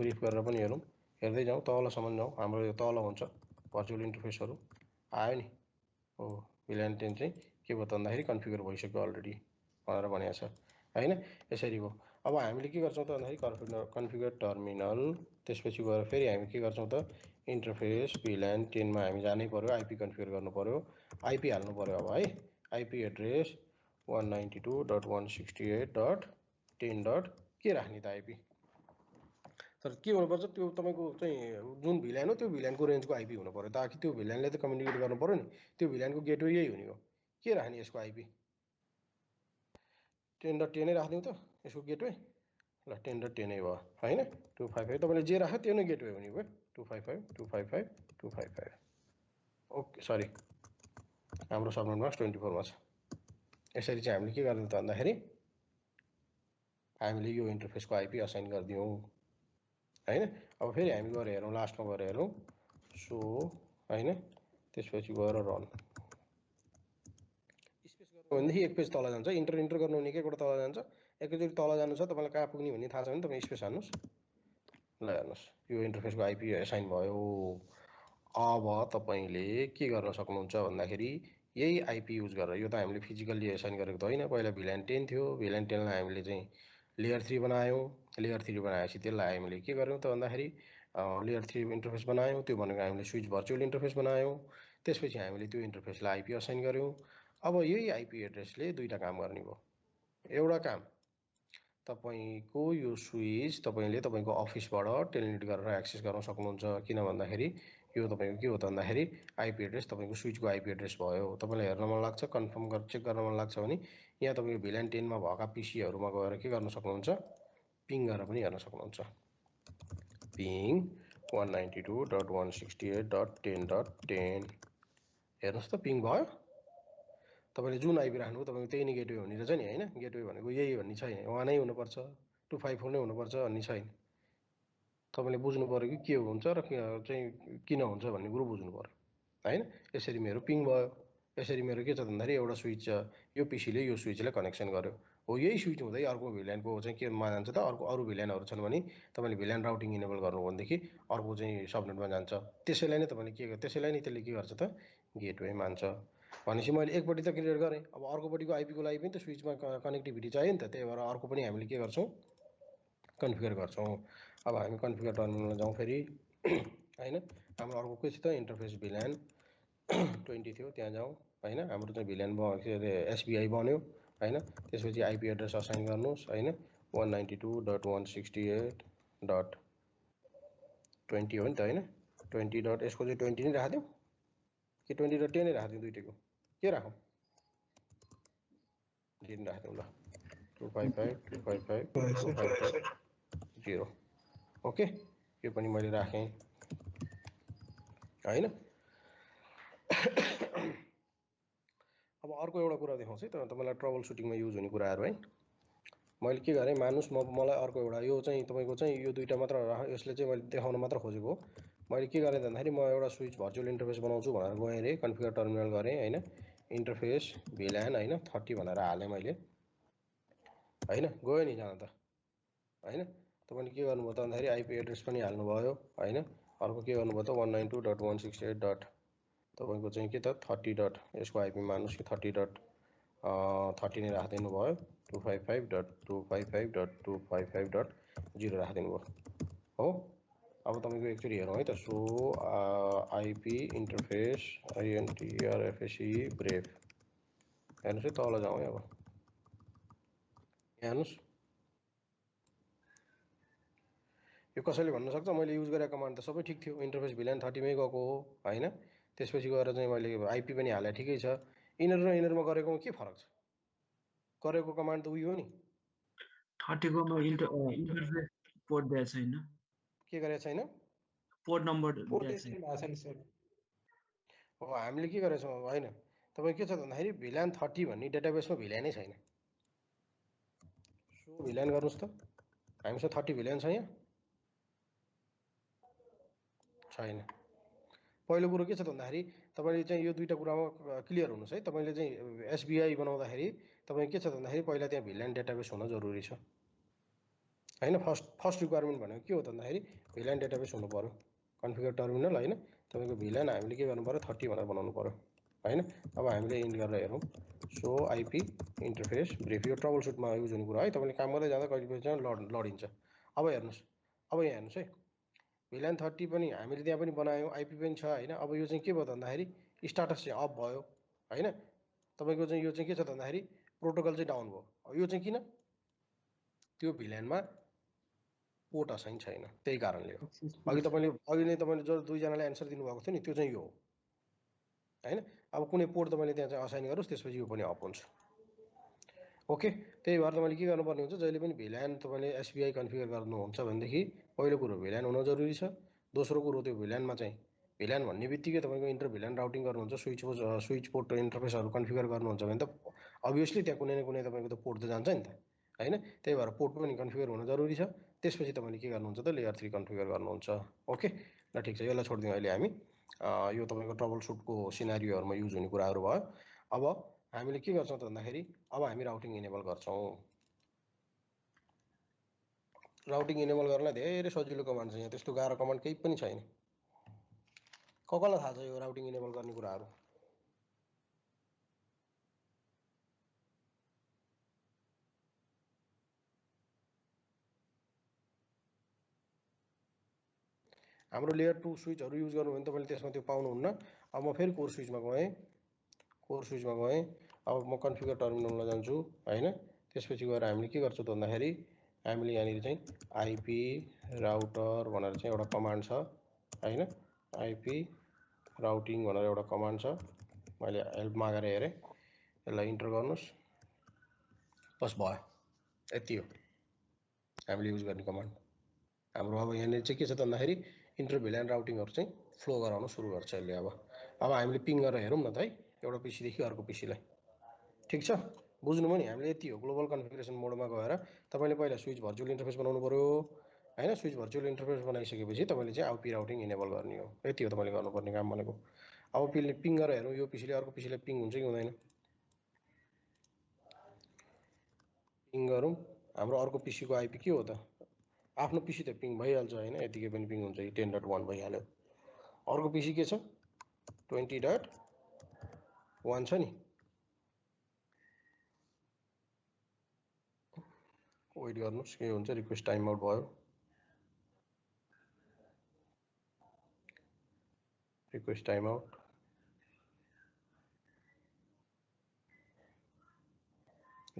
A: ब्रिफ गरेर पनि हेरौँ हेर्दै जाउँ तलसम्म जाउँ हाम्रो यो तल हुन्छ भर्चुअल इन्टरफेसहरु आयो नि हो VLAN 10 चाहिँ के भयो त भन्दाखेरि कन्फिगर भइसक्यो अलरेडी भनेर भनेको छ हैन यसरी हो अब हामीले के गर्छौं त भन्दाखेरि कन्फिगर टर्मिनल त्यसपछि गएर फेरि हामी के गर्छौं त इन्टरफेस VLAN 10 मा हामी जानै पर्यो आईपी कन्फिगर गर्नु पर्यो आईपी हाल्नु पर्यो अब है आईपी एड्रेस 192.168.10. के राख्ने त आईपी तर के हुनुपर्छ त्यो तपाईको चाहिँ जुन VLAN हो त्यो VLAN को रेन्जको आईपी हुनु पर्यो ताकि त्यो VLAN ले त कम्युनिकेट गर्नु पर्यो नि त्यो VLAN को गेटवे यही हुने हो के राख्ने यसको आईपी 10.10 नै राख्दियौ त यसको गेटवे ल 10.10 नै भयो हैन 255 तपाईले जे राख्यो त्यो नै गेटवे हुने भयो 255 ओके सरी हाम्रो सबनेट मास्क 24 मा छ यसरी चाहिँ हामीले के गर्नु त भन्दाखेरि हामीले यो इन्टरफेसको आईपी असाइन गर्दियौ हैन अब फेरि हामी गएर हेरौँ लास्टमा गएर हेरौँ सो हैन त्यसपछि गएर रन स्पेस गर्नु भनेदेखि एक पेज तल जान्छ इन्टर गर्नु भने एकैबाट तल जान्छ एकैचोटी तल जानु छ तपाईलाई कहाँ पुग्ने भन्ने थाहा छ भने तपाई स्पेस हान्नुस् ल हेर्नुस् यो इन्टरफेसको आईपी असाइन भयो अब तपाईले के गर्न सक्नुहुन्छ भन्दाखेरि यही आईपी युज गरेर यो त हामीले फिजिकली असाइन गरेको त हैन पहिला VLAN 10 थियो VLAN 10 लाई हामीले चाहिँ लेयर 3 बनायौं लेयर 3 बनाएपछि त्यसलाई हामीले के गर्यौं त भन्दाखेरि लेयर 3 इन्टरफेस बनायौं त्यो भनेको हामीले स्विच भर्चुअल इन्टरफेस बनायौं त्यसपछि हामीले त्यो इन्टरफेसलाई आईपी असाइन गर्यौं अब यही आईपी एड्रेसले दुईटा काम गर्ने भयो एउटा काम तपाईको यो स्विच तपाईले तपाईको अफिसबाट टेलनेट गरेर एक्सेस गर्न सक्नुहुन्छ किन भन्दाखेरि यो तपाईको के हो त भन्दाखेरि आईपी एड्रेस तपाईको स्विचको आईपी एड्रेस भयो तपाईलाई हेर्न मन लाग्छ कन्फर्म गरेर चेक गर्न मन लाग्छ भने यहाँ तपाईको VLAN 10 मा भएका पीसीहरुमा गएर के गर्न सक्नुहुन्छ पिङ गरेर पनि हेर्न सक्नुहुन्छ पिङ 192.168.10.10 हेर्नुस् त पिङ भयो तपाईले जुन आईपी राख्नुभयो तपाईको त्यही नै गेटवे हुने रहेछ नि हैन गेटवे भनेको यही भन्ने छैन वहाँ नै हुनुपर्छ 254 नै हुनुपर्छ भन्ने छैन तपाईले बुझ्नु पर्यो कि के हुन्छ र चाहिँ किन हुन्छ भन्ने कुरो बुझ्नु पर्यो हैन यसरी मेरो पिङ भयो यसरी मेरो के छ भन्दाखेरि एउटा स्विच यो पीसीले यो स्विचलाई कनेक्सन गर्यो हो यही स्विच हुँदै अर्को VLAN को चाहिँ केमा जान्छ त अर्को अरु VLAN हरु छन् भने तपाईले VLAN राउटिङ इनेबल गर्नु भनेदेखि अर्को चाहिँ सबनेटमा जान्छ त्यसैलाई नै तपाईले के त्यसैलाई नै त्यसले के गर्छ त गेटवे मान्छ भनेपछि मैले एकपटि त क्रिएट गरे अब अर्कोपटिको आईपी को लागि पनि त स्विचमा कनेक्टिभिटी चाहियो नि त त्यही भएर अर्को पनि हामीले के गर्छौं कन्फिगर गर्छौं अब हामी कन्फिगर टर्मिनलमा जाउँ फेरि हैन हाम्रो अर्को के छ त इन्टरफेस VLAN 20 थियो त्यहाँ जाउँ हैन हाम्रो चाहिँ VLAN SVI बन्यो हैन त्यसपछि आईपी एड्रेस असाइन गर्नुस् हैन 192.168.20 हो नि त हैन 20. यसको चाहिँ 20 नै राख्दियौ कि 20.10 नै राख्दियौ दुईटैको के राखौं 10 राख्दियौ ल 255 ओके यो पनि मैले राखेँ हैन अब अर्को एउटा कुरा देखाउँछु है तपाईलाई ट्रबल सुटिङमा युज हुने कुराहरु है मैले के गरे मानुस मलाई अर्को एउटा यो चाहिँ तपाईको चाहिँ यो दुईटा मात्र यसले चाहिँ मैले देखाउन मात्र खोजेको मैले के गरेँ भन्दाखेरि म एउटा स्विच भर्चुअल इन्टरफेस बनाउँछु भनेर गएँ अरे कन्फिगर टर्मिनल गरेँ हैन इन्टरफेस VLAN हैन 30 भनेर हालेँ मैले हैन गयो नि जान त हैन तपाईले के गर्नुभयो त भन्दाखेरि आईपी एड्रेस पनि हाल्नुभयो हैन अर्को के गर्नुभयो त 192.168. तपाईको चाहिँ के त 30 डट यसको आईपी मान्नुस् कि 30 नै राखिदिनु भयो 255.255.255.0 राखिदिनु भयो हो अब तपाईको एकचोटी हेरौँ है त सो आईपी इन्टरफेस INTRFACE ब्रेफ हेर्नुस् है तल जाउँ है अब यहाँ हेर्नुस् यो कसैले भन्न सक्छ मैले युज गरेको कमान्ड त सबै ठिक थियो इन्टरफेस VLAN 30 मै गएको हो हैन त्यसपछि गएर चाहिँ मैले आईपी पनि हाले ठिकै छ इनर र इनरमा गरेकोमा के फरक छ गरेको कमान्ड त उही हो नि
B: 30 को मा इन्टरफेस पोर्ट दिएको छैन
A: के गरेको छैन
B: पोर्ट नम्बर
C: पोर्ट
B: दिएको छैन
C: भएको छैन सर
A: हो हामीले के गरेछौँ अब हैन तपाईँ के छ भन्दाखेरि VLAN 30 भन्ने डेटाबेसमा VLAN नै छैन सो VLAN गर्नुस् त हामीसँग 30 VLAN छ यहाँ छैन पहिलो कुरो के छ त भन्दाखेरि तपाईले चाहिँ यो दुईटा कुरामा क्लियर हुनुस् है तपाईले चाहिँ SVI बनाउँदाखेरि तपाई के छ त भन्दाखेरि पहिला त्यहाँ VLAN डेटाबेस हुन जरुरी छ हैन फर्स्ट रिक्वायरमेन्ट भनेको के हो त भन्दाखेरि VLAN डेटाबेस हुनु पर्यो कन्फिगर टर्मिनल हैन तपाईको VLAN हामीले के गर्नु पर्यो 30 भनेर बनाउनु पर्यो हैन अब हामीले इन्ट गरेर हेरौँ सो आईपी इन्टरफेस ब्रिफ यो ट्रबल सुटमा युज हुने कुरा है तपाईले काम गर्दै जाँदा कहिले कहिले चाहिँ लडिन्छ अब हेर्नुस् अब यहाँ हेर्नुस् है VLAN 30 पनि हामीले त्यहाँ पनि बनायौँ आईपी पनि छ हैन अब यो चाहिँ के भयो त भन्दाखेरि स्टाटस चाहिँ अफ भयो हैन तपाईको चाहिँ यो चाहिँ के छ त भन्दाखेरि प्रोटोकल चाहिँ डाउन भयो अब यो चाहिँ किन त्यो VLAN मा पोर्ट असाइन छैन त्यही कारणले हो अघि नै तपाईले जो दुईजनाले एन्सर दिनुभएको थियो नि त्यो चाहिँ यो हो हैन अब कुनै पोर्ट तपाईले त्यहाँ चाहिँ असाइन गरोस् त्यसपछि यो पनि अफ हुन्छ ओके त्यही भएर तपाईले के गर्नुपर्ने हुन्छ जहिले पनि VLAN तपाईले SVI कन्फिगर गर्नुहुन्छ भनेदेखि पहिलो कुरो VLAN हुन जरुरी छ दोस्रो कुरो त्यो VLAN मा चाहिँ VLAN भन्ने बित्तिकै तपाईको इन्टर VLAN राउटिङ गर्नुहुन्छ स्विच पोर्ट इन्टरफेसहरु कन्फिगर गर्नुहुन्छ भने त अभियसली त्यहाँ कुनै न कुनै तपाईको त पोर्ट त जान्छ नि त हैन त्यही भएर पोर्ट पनि कन्फिगर हुन जरुरी छ त्यसपछि तपाईले के गर्नुहुन्छ त लेयर 3 कन्फिगर गर्नुहुन्छ ओके ल ठीक छ यसलाई छोड्दियौ अहिले हामी यो तपाईको ट्रबल सुटको सिनारियोहरुमा युज हुने कुराहरु भयो अब हामीले के गर्छौं त भन्दाखेरि अब हामी राउटिङ इनेबल गर्छौं राउटिङ इनेबल गर्नलाई धेरै सजिलो कमान्ड छ यहाँ त्यस्तो गाह्रो कमान्ड केही पनि छैन कसलाई थाहा छ यो राउटिङ इनेबल गर्ने कुराहरु हाम्रो लेयर 2 स्विचहरु युज गर्नु भने तपाईले त्यसमा त्यो पाउनुहुन्न अब म फेरि कोर स्विचमा गएँ अब म कन्फिगर टर्मिनलमा जान्छु हैन त्यसपछि गएर हामीले के गर्छौं त भन्दाखेरि हामीले यहाँनिर चाहिँ आईपी राउटर भनेर चाहिँ एउटा कमान्ड छ हैन आईपी राउटिङ भनेर एउटा कमान्ड छ मैले हेल्प मागेर हेरे यसलाई इन्टर गर्नुस् बस भयो यति हो हामीले युज गर्ने कमान्ड हाम्रो अब यहाँनिर चाहिँ के छ त भन्दाखेरि इन्टर VLAN राउटिङहरु चाहिँ फ्लो गराउन सुरु गर्छ यसले अब हामीले पिङ गरेर हेरौँ न त है एउटा पीसी देखि अर्को पीसीलाई ठीक छ बुझ्नुभयो नि हामीले यति हो ग्लोबल कन्फिगरेसन मोडमा गएर तपाईले पहिला स्विच भर्चुअल इन्टरफेस बनाउनु पर्यो हैन स्विच भर्चुअल इन्टरफेस बनाइसकेपछि तपाईले चाहिँ आईपी राउटिङ इनेबल गर्ने हो यति हो तपाईले गर्नुपर्ने काम भनेको अब पिङ गरेर हेरौँ यो पीसीले अर्को पीसीलाई पिङ हुन्छ कि हुँदैन पिङ गरौँ हाम्रो अर्को पीसीको आईपी के हो त आफ्नो पीसी त पिङ भइहाल्छ हैन यतिकै पनि पिङ हुन्छ 10.1 भइहाल्यो अर्को पीसी के छ 20.1 छ नि वेट गर्नुस् के हुन्छ रिक्वेस्ट टाइम आउट भयो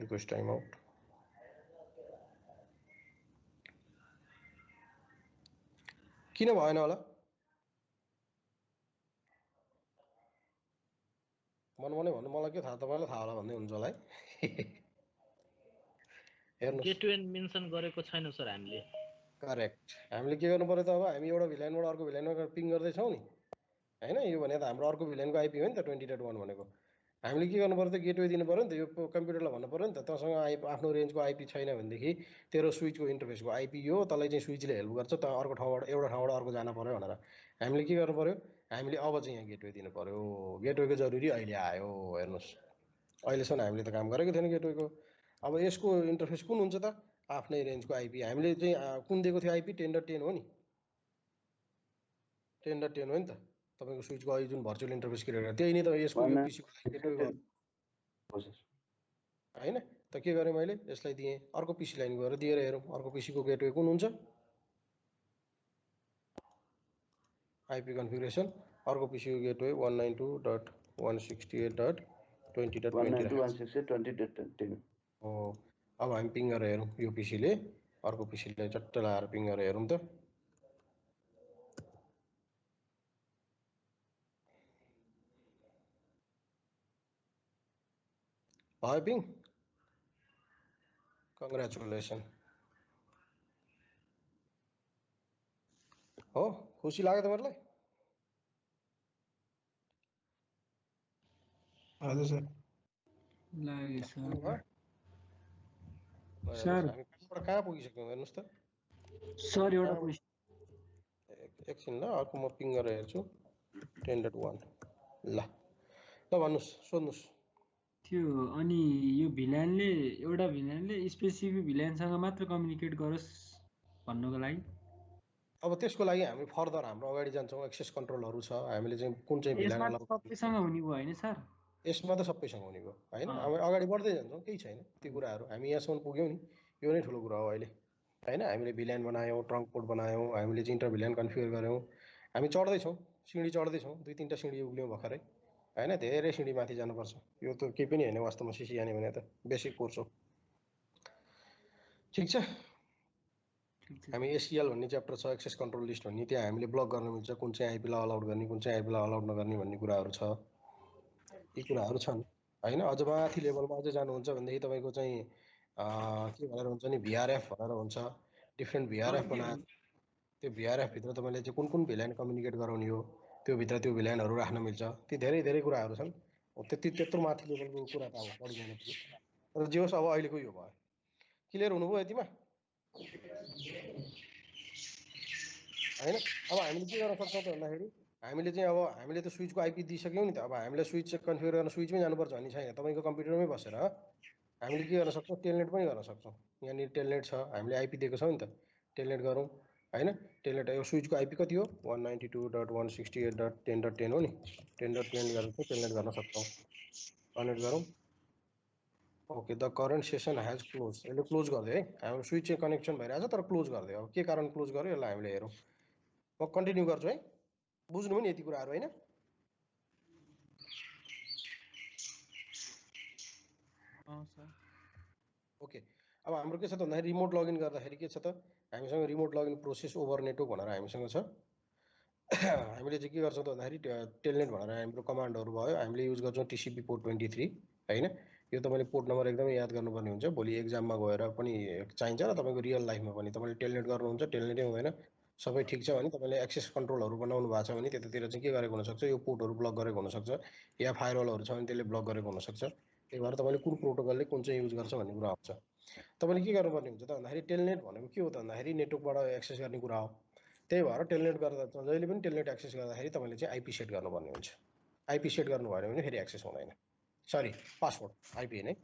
A: रिक्वेस्ट टाइम आउट किन भएन होला मनमनै भन्नु मलाई के थाहा तपाईलाई थाहा होला भन्दै हुन्छ होला है हेर्नुस्
D: गेटवे मेन्सन गरेको छैन सर हामीले
A: करेक्ट हामीले के गर्नु पर्यो त अब हामी एउटा VLAN बाट अर्को VLAN मा पिङ गर्दै छौं नि हैन यो भने त हाम्रो अर्को VLAN को आईपी हो नि त 20.1 भनेको हामीले के गर्नु पर्यो त गेटवे दिनु पर्यो नि त यो कम्प्युटरलाई भन्नु पर्यो नि त तसँग आफ्नो रेन्जको आईपी छैन भनेदेखि तेरो स्विचको इन्टरफेसको आईपी यो तँलाई चाहिँ स्विचले हेल्प गर्छ त अर्को ठाउँबाट एउटा ठाउँबाट अर्को जान पर्यो भनेर हामीले के गर्नु पर्यो, हामीले अब चाहिँ यहाँ गेटवे दिनु पर्यो। गेटवेको जरुरी अहिले आयो। हेर्नुहोस् अहिलेसम्म हामीले त काम गरेको थिएन गेटवेको। अब यसको इन्टरफेस कुन हुन्छ त, आफ्नै रेन्जको आइपी। हामीले चाहिँ कुन दिएको थियो आइपी, 10.10 हो नि, 10.10 हो नि त तपाईँको स्विचको अहिले जुन भर्चुअल इन्टरफेस क्रिएट गरेर, त्यही नै त यसको यो पिसीको लागि गेटवे होइन त। के गरेँ मैले, यसलाई दिएँ, अर्को पिसी लाइन गएर दिएर हेरौँ अर्को पिसीको गेटवे कुन हुन्छ। आइपी कन्फिगरेसन अर्को पिसीको गेटवे 192.168.20.20 हो। अब हामी पिङ गरेर हेरौँ यो पिसीले अर्को पिसीलाई चट्ट लाएर पिङ गरेर हेरौँ त। भयो पिङ, कङ्ग्रेचुलेसन। हो खुसी लाग्यो तपाईँहरूलाई?
B: हजुर सर लाग्यो सर।
A: हामी कहाँ पुगिसक्यौँ हेर्नुहोस् त
B: सर। एउटा
A: एकछिन ल, अर्को म पिङ गरेर हेर्छु 10.1। ल भन्नुहोस्, सोध्नुहोस्।
B: त्यो अनि यो भिल्यानले एउटा भिल्यानले स्पेसिफिक भिल्यानसँग मात्र कम्युनिकेट गरोस् भन्नुको लागि
A: अब त्यसको लागि हामी फर्दर हाम्रो अगाडि जान्छौँ। एक्सेस कन्ट्रोलहरू छ, हामीले चाहिँ कुन चाहिँ भिल्यान
B: सबैसँग हुने भयो होइन सर?
A: यसमा त सबैसँग हुने भयो होइन। हामी अगाडि बढ्दै जान्छौँ, केही छैन त्यो कुराहरू। हामी यहाँसम्म पुग्यौँ नि, यो नै ठुलो कुरा हो अहिले होइन। हामीले भिल्यान बनायौँ, ट्रङ्क कोड बनायौँ, हामीले चाहिँ इन्टर भिल्यान कन्फिगर गऱ्यौँ, हामी चढ्दैछौँ, सिँढी चढ्दैछौँ, 2-3टा सिँढी उक्ल्यौँ भर्खरै होइन। धेरै सिँढी माथि जानुपर्छ, यो त केही पनि होइन वास्तवमा। CCNA भने त बेसिक कोर्स हो। ठिक छ, हामी एससिएल भन्ने च्याप्टर छ, एक्सेस कन्ट्रोल लिस्ट भन्ने, त्यहाँ हामीले ब्लक गर्न मिल्छ कुन चाहिँ आइपीलाई अलाउड गर्ने, कुन चाहिँ आइपीलाई अलाउड नगर्ने भन्ने कुराहरू छ। यी कुराहरू छन् होइन। अझ माथि लेभलमा अझै जानुहुन्छ भनेदेखि तपाईँको चाहिँ के भनेर हुन्छ नि, VRF भनेर हुन्छ। डिफ्रेन्ट VRF बनाएर त्यो VRF-भित्र तपाईँले चाहिँ कुन कुन भिल्यान कम्युनिकेट गराउने हो, त्यो भित्र त्यो भिल्यानहरू राख्न मिल्छ। ती धेरै धेरै कुराहरू छन्। त्यत्रो माथि लेभलको कुरा त अब पढि जानु पर्यो। तर जे होस् अब अहिलेको यो भयो। क्लियर हुनुभयो यतिमा होइन? अब हामीले के गर्न सक्छौँ त भन्दाखेरि, हामीले चाहिँ अब हामीले त स्विचको आइपी दिइसक्यौँ नि त। अब हामीले स्विच चाहिँ कन्फिगर गर्न स्विचमै जानुपर्छ भन्ने छैन। तपाईँको कम्प्युटरमै बसेर हामीले के गर्न सक्छौँ, टेलनेट पनि गर्न सक्छौँ। यहाँनिर टेलनेट छ, हामीले आइपी दिएको छौँ नि त, टेलनेट गरौँ होइन। टेलनेट यो स्विचको आइपी कति हो, 192.168.10.10 हो नि। 10.10 गरेर चाहिँ टेलनेट गर्न सक्छौँ। कनेक्ट गरौँ। Okay, the current session has close. यसले क्लोज गरिदियो है, हाम्रो स्विच चाहिँ कनेक्सन भइरहेछ तर क्लोज गरिदियो। अब के कारण क्लोज गर्यो यसलाई हामीले हेरौँ। म कन्टिन्यू गर्छु है, बुझ्नु नि यति कुराहरू होइन। ओके, अब हाम्रो के छ त भन्दाखेरि रिमोट लगइन गर्दाखेरि के छ त, हामीसँग remote login process over network भनेर हामीसँग छ। हामीले चाहिँ के गर्छौँ त भन्दाखेरि टेलनेट भनेर हाम्रो कमान्डहरू भयो, हामीले युज गर्छौँ TCP पोर्ट 23 होइन। यो तपाईँले पोर्ट नम्बर एकदमै याद गर्नुपर्ने हुन्छ, भोलि एक्जाममा गएर पनि चाहिन्छ र तपाईँको रियल लाइफमा पनि। तपाईँले टेलनेट गर्नुहुन्छ, टेलनेटै हुँदैन, सबै ठिक छ भने तपाईँले एक्सेस कन्ट्रोलहरू बनाउनु भएको छ भने त्यतातिर चाहिँ के गरेको हुनसक्छ, यो पोर्टहरू ब्लक गरेको हुनसक्छ, या फायरवलहरू छ भने त्यसले ब्लक गरेको हुनसक्छ। त्यही भएर तपाईँले कुन प्रोटोकलले कुन चाहिँ युज गर्छ भन्ने कुरा आउँछ। तपाईँले के गर्नुपर्ने हुन्छ त भन्दाखेरि, टेलनेट भनेको के हो त भन्दाखेरि नेटवर्कबाट एक्सेस गर्ने कुरा हो। त्यही भएर टेलनेट गर्दा जहिले पनि टेलनेट एक्सेस गर्दाखेरि तपाईँले चाहिँ आइपी सेट गर्नुपर्ने हुन्छ। आइपी सेट गर्नु भएन भने फेरि एक्सेस हुँदैन। सरी, पासवर्ड, आइपी होइन है,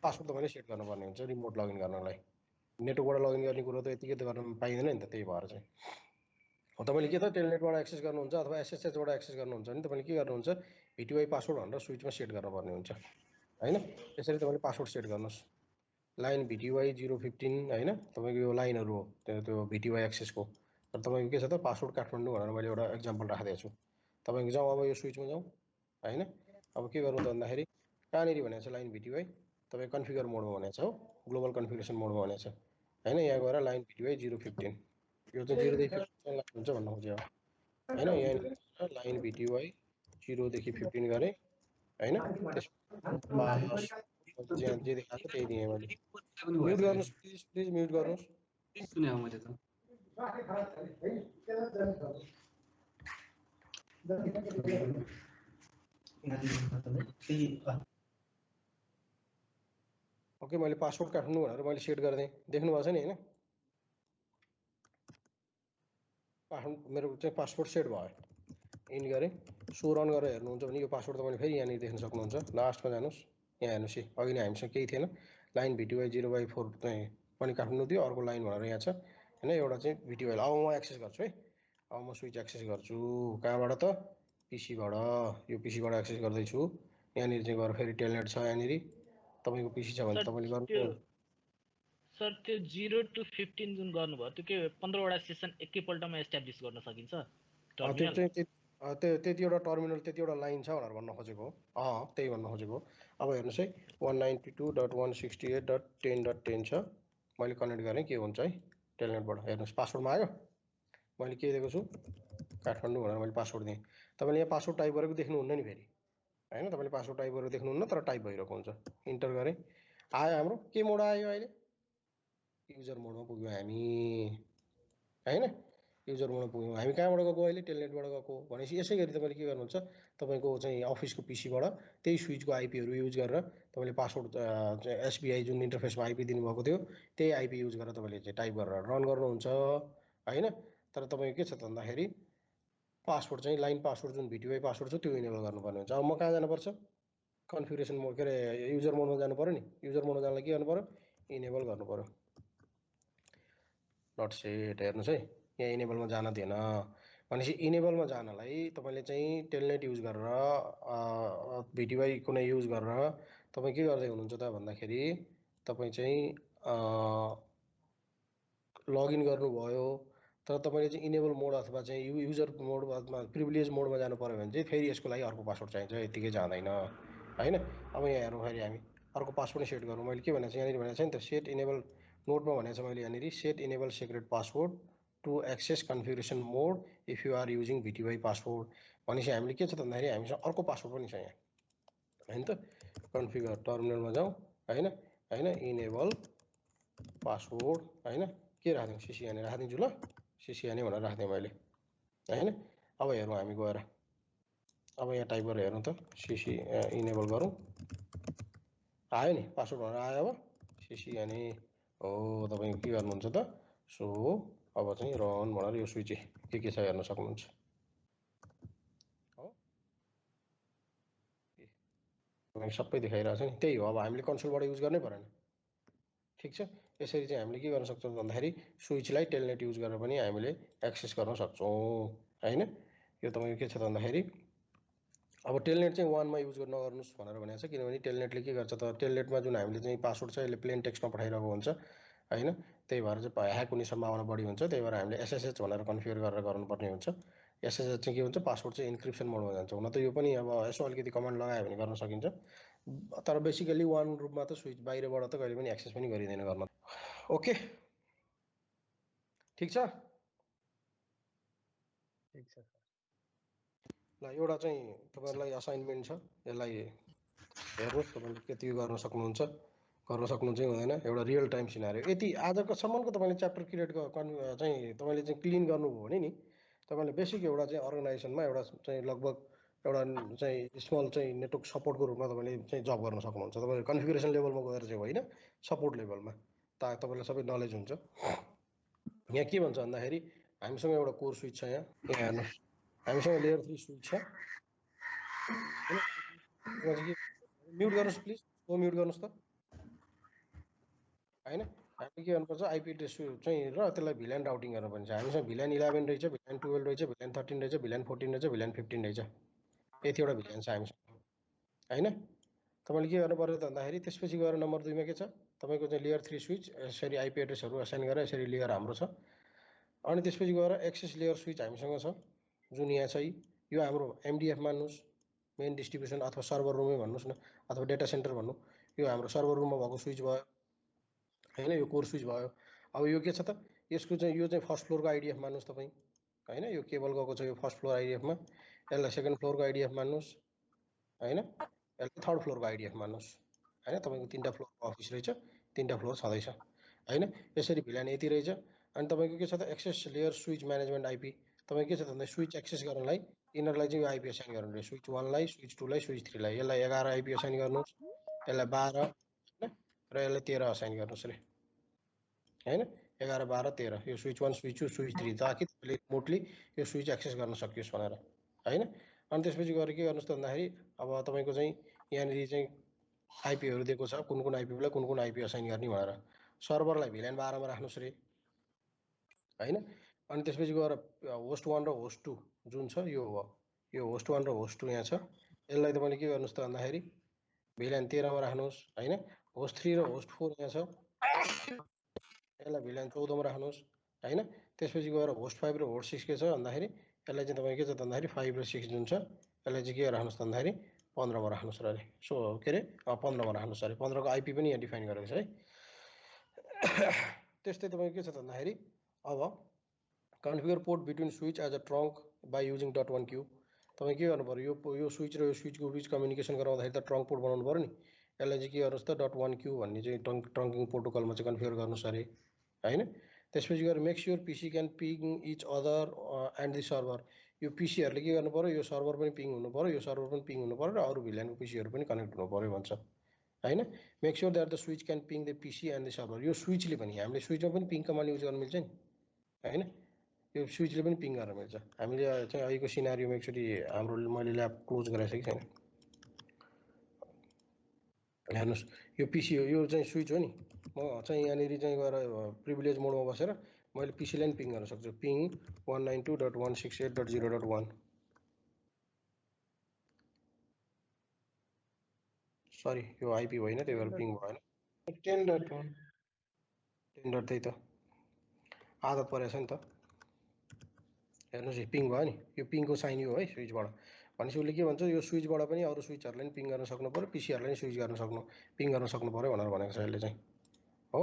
A: पासवर्ड तपाईँले सेट गर्नुपर्ने हुन्छ रिमोट लगइन गर्नलाई। नेटवर्कबाट लगइन गर्ने कुरो त यतिकै त गर्न पाइँदैन नि त। त्यही भएर चाहिँ तपाईँले के त टेलनेटबाट एक्सेस गर्नुहुन्छ अथवा SSHबाट एक्सेस गर्नुहुन्छ भने तपाईँले के गर्नुहुन्छ, VTY पासवर्ड भनेर स्विचमा सेट गर्नुपर्ने हुन्छ होइन। यसरी तपाईँले पासवर्ड सेट गर्नुहोस्। लाइन VTY 015 होइन, तपाईँको यो लाइनहरू हो त्यो VTY एक्सेसको। र तपाईँको के छ त पासवर्ड काठमाडौँ भनेर मैले एउटा एक्जाम्पल राखिदिएको छु। तपाईँको जाउँ अब यो स्विचमा जाउँ होइन। अब के गर्नु त भन्दाखेरि, कहाँनिर भनेको छ लाइन VTY, तपाईँ कन्फिगर मोडमा भनेको छ हो, ग्लोबल कन्फिगरेसन मोडमा भनेको छ होइन। यहाँ गएर लाइन VTY 015, यो चाहिँ 0 देखि 15 लाइन हुन्छ भन्नु खोजेँ होइन। यहाँ लाइन VTY 0 देखि 15 गरेँ होइन। जे देखाएको त्यही दिएँ मैले। म्युट गर्नुहोस् प्लिज म्युट गर्नुहोस्। ओके, मैले पासवर्ड काट्नु भनेर मैले सेट गरिदिएँ, देख्नु भएको छ नि होइन। मेरो चाहिँ पासवर्ड सेट भयो। इन गरेँ, सो रन गरेर हेर्नुहुन्छ भने यो पासवर्ड तपाईँले फेरि यहाँनिर देख्न सक्नुहुन्छ। लास्टमा जानुहोस्, यहाँ हेर्नुहोस् है, अघि नै हामीसँग केही थिएन, लाइन VTY 0/4 चाहिँ पनि काट्नु थियो, अर्को लाइन भनेर यहाँ छ होइन, एउटा चाहिँ VTY। अब म एक्सेस गर्छु है, अब म स्विच एक्सेस गर्छु, कहाँबाट त पिसीबाट, यो पिसीबाट एक्सेस गर्दैछु। यहाँनिर चाहिँ गएर फेरि टेलनेट छ, यहाँनिर तपाईँको पिसी छ भने तपाईँले गर्नु।
D: सर त्यो 0 to 15 जुन गर्नुभयो त्यो के 15वटा सेसन एकैपल्टमा एस्टाब्लिस गर्न सकिन्छ टर्मिनल?
A: त्यतिवटा टर्मिनल, त्यतिवटा लाइन छ भनेर भन्न खोजेको हो। त्यही भन्न खोजेको हो। अब हेर्नुहोस् है, 192.168.10.10 छ, मैले कनेक्ट गरेँ, के हुन्छ है टेलनेटबाट। हेर्नुहोस् पासवर्डमा आयो, मैले के दिएको छु काठमाडौँ भनेर मैले पासवर्ड दिएँ। तपाईँले यहाँ पासवर्ड टाइप गरेको देख्नुहुन्न नि फेरि होइन, तपाईँले पासवर्ड टाइप गरेर देख्नुहुन्न, तर टाइप भइरहेको हुन्छ। इन्टर गरेँ, आयो हाम्रो के मोड आयो अहिले, युजर मोडमा पुग्यौँ हामी होइन, युजर मोडमा पुग्यौँ हामी। कहाँबाट गएको अहिले, टेलनेटबाट गएको भनेपछि यसै गरी तपाईँले के गर्नुहुन्छ, तपाईँको चाहिँ अफिसको पिसीबाट त्यही स्विचको आइपीहरू युज गरेर तपाईँले पासवर्ड SVI जुन इन्टरफेसमा आइपी दिनुभएको थियो त्यही आइपी युज गरेर तपाईँले चाहिँ टाइप गरेर रन गर्नुहुन्छ होइन। तर तपाईँको के छ त भन्दाखेरि पासवर्ड चाहिँ लाइन पासवर्ड जुन VTY पासवर्ड छ त्यो इनेबल गर्नुपर्ने हुन्छ। अब म कहाँ जानुपर्छ, कन्फिगरेसन मोड, के अरे युजर मोडमा जानु पऱ्यो नि। युजर मोडमा जानलाई के गर्नु पऱ्यो, इनेबल गर्नु पऱ्यो। नट सेट, हेर्नुहोस् है, यहाँ इनेबलमा जान दिएन भनेपछि इनेबलमा जानलाई तपाईँले चाहिँ टेलनेट युज गरेर VTY कुनै युज गरेर तपाईँ के गर्दै हुनुहुन्छ त भन्दाखेरि तपाईँ चाहिँ लगइन गर्नुभयो, तर तपाईँले चाहिँ इनेबल मोड अथवा चाहिँ युजर मोड अथवा प्रिभिलेज मोडमा जानु पऱ्यो भने चाहिँ फेरि यसको लागि अर्को पासवर्ड चाहिन्छ, यतिकै जाँदैन होइन। अब यहाँ हेरौँ, फेरि हामी अर्को पासवर्ड सेट गरौँ। मैले के भनेको छु यहाँनिर भनेको छ नि त, सेट इनेबल नोटमा भनेको छ मैले यहाँनिर, set enable secret password to access configuration mode if you are using VTY password भनेपछि हामीले के छ त भन्दाखेरि हामीसँग अर्को पासवर्ड पनि छ यहाँ होइन त। कन्फिगर टर्मिनलमा जाउँ होइन, इनेबल पासवर्ड होइन, के राखिदिउँ, CCNA राखिदिन्छु ल, CCNA भनेर राखिदिएँ मैले होइन। अब हेरौँ हामी गएर, अब यहाँ टाइप गरेर हेरौँ त, इनेबल गरौँ, आयो नि पासवर्ड भनेर आयो। अब CCNA हो, तपाईँ के गर्नुहुन्छ त, सो अब चाहिँ रन भनेर यो स्विच के छ हेर्न सक्नुहुन्छ हो, सबै देखाइरहेको छ नि, त्यही हो। अब हामीले कन्सोलबाट युज गर्नै परेन, ठिक छ। यसरी चाहिँ हामीले के गर्न सक्छौँ भन्दाखेरि स्विचलाई टेलनेट युज गरेर पनि हामीले एक्सेस गर्न सक्छौँ होइन। यो तपाईँको के छ त भन्दाखेरि अब टेलनेट चाहिँ 1मा युज नगर्नुहोस् भनेर भनेको छ, किनभने टेलनेटले के गर्छ त, टेलनेटमा जुन हामीले चाहिँ पासवर्ड छ यसले प्लेन टेक्स्टमा पठाइरहेको हुन्छ होइन, त्यही भएर चाहिँ ह्याक हुने सम्भावना बढी हुन्छ। त्यही भएर हामीले SSH भनेर कन्फिगर गरेर गर्नुपर्ने हुन्छ। SSH चाहिँ के हुन्छ, पासवर्ड चाहिँ इन्क्रिप्सन मोडमा जान्छ। हुन त यो पनि अब यसो अलिकति कमान्ड लगायो भने गर्न सकिन्छ, तर बेसिकली 1 रूपमा त स्विच बाहिरबाट त कहिले पनि एक्सेस पनि गरिँदैन गर्न। ओके, ठिक छ, ठिक छ। ल एउटा चाहिँ तपाईँहरूलाई असाइनमेन्ट छ, यसलाई हेर्नुहोस्, तपाईँले कति गर्न सक्नुहुन्छ हुँदैन। एउटा रियल टाइम सिनारियो, यति आजको सम्मको तपाईँले च्याप्टर क्रिएट चाहिँ तपाईँले चाहिँ क्लिन गर्नुभयो भने नि तपाईँले बेसिक एउटा चाहिँ अर्गनाइजेसनमा एउटा चाहिँ लगभग एउटा चाहिँ स्मल चाहिँ नेटवर्क सपोर्टको रूपमा तपाईँले चाहिँ जब गर्न सक्नुहुन्छ। तपाईँले कन्फिगरेसन लेभलमा गएर चाहिँ होइन, सपोर्ट लेभलमा तपाईँलाई सबै नलेज हुन्छ। यहाँ के भन्छ भन्दाखेरि हामीसँग एउटा कोर स्विच छ, यहाँ हेर्नुहोस्, हामीसँग लेयर 3 स्विच छ। म्युट गर्नुहोस् प्लिज, म्युट गर्नुहोस् त होइन। हामीले के गर्नुपर्छ, आइपी एड्रेस चाहिँ र त्यसलाई भिल्यान राउटिङ गर्नुपर्ने छ। हामीसँग भिल्यान 11 रहेछ, भिल्यान 12 रहेछ, भिल्यान 13 रहेछ, भिल्यान 14 रहेछ, भिल्यान 15 रहेछ, यतिवटा भिल्यान छ हामीसँग होइन। तपाईँले के गर्नु पर्यो त भन्दाखेरि त्यसपछि गएर नम्बर 2मा के छ, तपाईँको चाहिँ लेयर 3 स्विच, यसरी आइपी एड्रेसहरू असाइन गरेर यसरी लेयर हाम्रो छ। अनि त्यसपछि गएर एक्सेस लेयर स्विच हामीसँग छ, जुन यहाँ छ। यो हाम्रो MDF मान्नुहोस्, मेन डिस्ट्रिब्युसन अथवा सर्भर रुमै भन्नुहोस् न, अथवा डेटा सेन्टर भन्नु, यो हाम्रो सर्भर रुममा भएको स्विच भयो होइन, यो कोर स्विच भयो। अब यो के छ त, यसको चाहिँ यो चाहिँ फर्स्ट फ्लोरको IDF मान्नुहोस् तपाईँ होइन, यो केबल गएको छ यो फर्स्ट फ्लोर IDFमा, यसलाई सेकेन्ड फ्लोरको IDF मान्नुहोस् होइन, यसलाई थर्ड फ्लोरको IDF मान्नुहोस् होइन। तपाईँको 3टा फ्लोरको अफिस रहेछ, 3टा फ्लोर छँदैछ होइन। यसरी भिल्यान यति रहेछ। अनि तपाईँको के छ त, access layer switch management IP, तपाईँ के छ त भन्दा स्विच एक्सेस गर्नलाई यिनीहरूलाई चाहिँ यो आइपी असाइन गर्नु रहेछ, स्विच 1लाई, स्विच 2लाई, स्विच 3लाई। यसलाई 11 आइपी असाइन गर्नुहोस्, यसलाई 12 होइन, र यसलाई 13 असाइन गर्नुहोस् रे होइन, 11, 12, 13, यो स्विच 1, स्विच 2, स्विच 3, ताकि तपाईँले रिमोटली यो स्विच एक्सेस गर्न सकियोस् भनेर हैन। अनि त्यसपछि गएर के गर्नुस् त भन्दाखेरि अब तपाईको चाहिँ यहाँनिर चाहिँ आइपीहरु दिएको छ, कुन कुन आइपीलाई कुन कुन आइपी असाइन गर्ने भनेर। सर्भरलाई VLAN 12 मा राख्नुस् रे हैन। अनि त्यसपछि गएर होस्ट 1 र होस्ट 2 जुन छ यो हो, यो होस्ट 1 र होस्ट 2 यहाँ छ। यसलाई तपाईले के गर्नुस् त भन्दाखेरि VLAN 13 मा राख्नुस् हैन। होस्ट 3 र होस्ट 4 यहाँ छ, यसलाई VLAN 14 मा राख्नुस् हैन। त्यसपछि गएर होस्ट 5 र होस्ट 6 के छ भन्दाखेरि यसलाई चाहिँ तपाईँ के छ भन्दाखेरि 5 र 6 जुन छ यसलाई चाहिँ के राख्नुस् भन्दाखेरि 15 मा राख्नुस् र सो के रे 15 मा राख्नुस् अरे। 15 को आइपी पनि यहाँ डिफाइन गरेको छ है। त्यस्तै तपाईँ के छ भन्दाखेरि अब configure port between switch as a trunk by using .1 Q. तपाईँ के गर्नु पर्यो, यो स्विच र यो स्विचको बिच कम्युनिकेसन गराउँदाखेरि त ट्रङ्क पोर्ट बनाउनु पर्यो नि। यसलाई चाहिँ के गर्नुस् त .1 क्यू भन्ने चाहिँ ट्रङ्किङ प्रोटोकलमा चाहिँ कन्फिगर गर्नुस् अरे हैन। त्यसपछि गएर make sure PC can ping each other and the server. यो पीसीहरुले के गर्नु पर्यो, यो सर्भर पनि पिङ हुनु पर्यो, यो सर्भर पनि पिङ हुनु पर्यो र अरु VLAN को पीसीहरु पनि कनेक्ट हुनु पर्यो भन्छ हैन। Make sure that the switch can ping the PC and the server. यो स्विचले पनि हामीले स्विचमा पनि पिङ कमान्ड युज गर्न मिल्छ नि हैन। यो स्विचले पनि पिङ गर्न मिल्छ। हामीले चाहिँ अहिलेको सिनारियोमा एकचोटी हाम्रो मैले ल्याब क्लोज गराइसकेँ छैन, हेर्नुस् यो पीसी हो, यो चाहिँ स्विच हो नि। म चाहिँ यहाँनिर चाहिँ गएर प्रिभिलेज मोडमा बसेर मैले पीसीलाई पनि पिङ गर्न सक्छु। पिङ 192.168.0.1 सरी यो आइपी होइन, त्यही भएर पिङ भएन।
C: 10.1
A: 10 त्यही त आदत परेछ नि त। हेर्नुहोस् पिङ भयो नि, यो पिङको साइन यो है स्विचबाट। भनेपछि उसले के भन्छ, यो स्विचबाट पनि अरू स्विचहरूलाई पनि पिङ गर्न सक्नु पर्यो, पीसीहरूलाई पनि स्विच गर्न सक्नु पिङ गर्न सक्नु पर्यो भनेर भनेको छ यसले चाहिँ हो।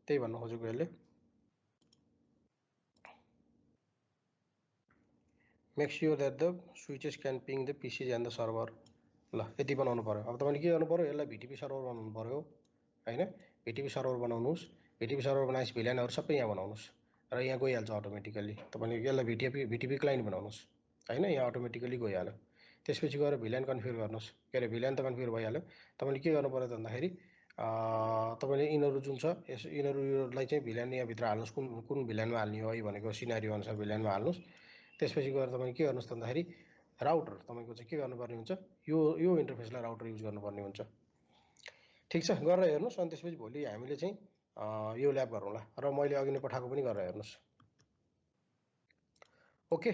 A: त्यही भन्न खोजेको यसले। Make sure that the switches can ping the PCs and the server. ल यति बनाउनु पर्यो। अब तपाईँले के गर्नु पर्यो, यसलाई VTP सर्भर बनाउनु पर्यो हैन। VTP सर्भर बनाउनुस्, VTP सर्भर बनाएपछि VLANहरु सबै यहाँ बनाउनुस् र यहाँ गइहाल्छ अटोमेटिकली। तपाईँले यसलाई VTP क्लाइन्ट बनाउनुस् हैन, यहाँ अटोमेटिकली गइहाल्यो। त्यसपछि गएर VLAN कन्फिगर गर्नुस्, के अरे VLAN त कन्फिगर भइहाल्यो। तपाईँले के गर्नु पर्यो भन्दाखेरि तपाईँले यिनीहरू जुन छ यिनीहरूलाई चाहिँ VLAN यहाँभित्र हाल्नुस्, कुन VLAनमा हाल्ने हो है भनेको सिनारियो अनुसार VLAनमा हाल्नुस्। त्यसपछि गएर तपाईँ के गर्नुस् भन्दाखेरि राउटर तपाईँको चाहिँ के गर्नुपर्ने हुन्छ, यो इन्टरफेसलाई राउटर युज गर्नुपर्ने हुन्छ। ठिक छ, गरेर हेर्नुहोस्। अनि त्यसपछि भोलि हामीले चाहिँ यो ल्याब गरौँला र मैले अघि नै पठाएको पनि गरेर हेर्नुहोस्। ओके।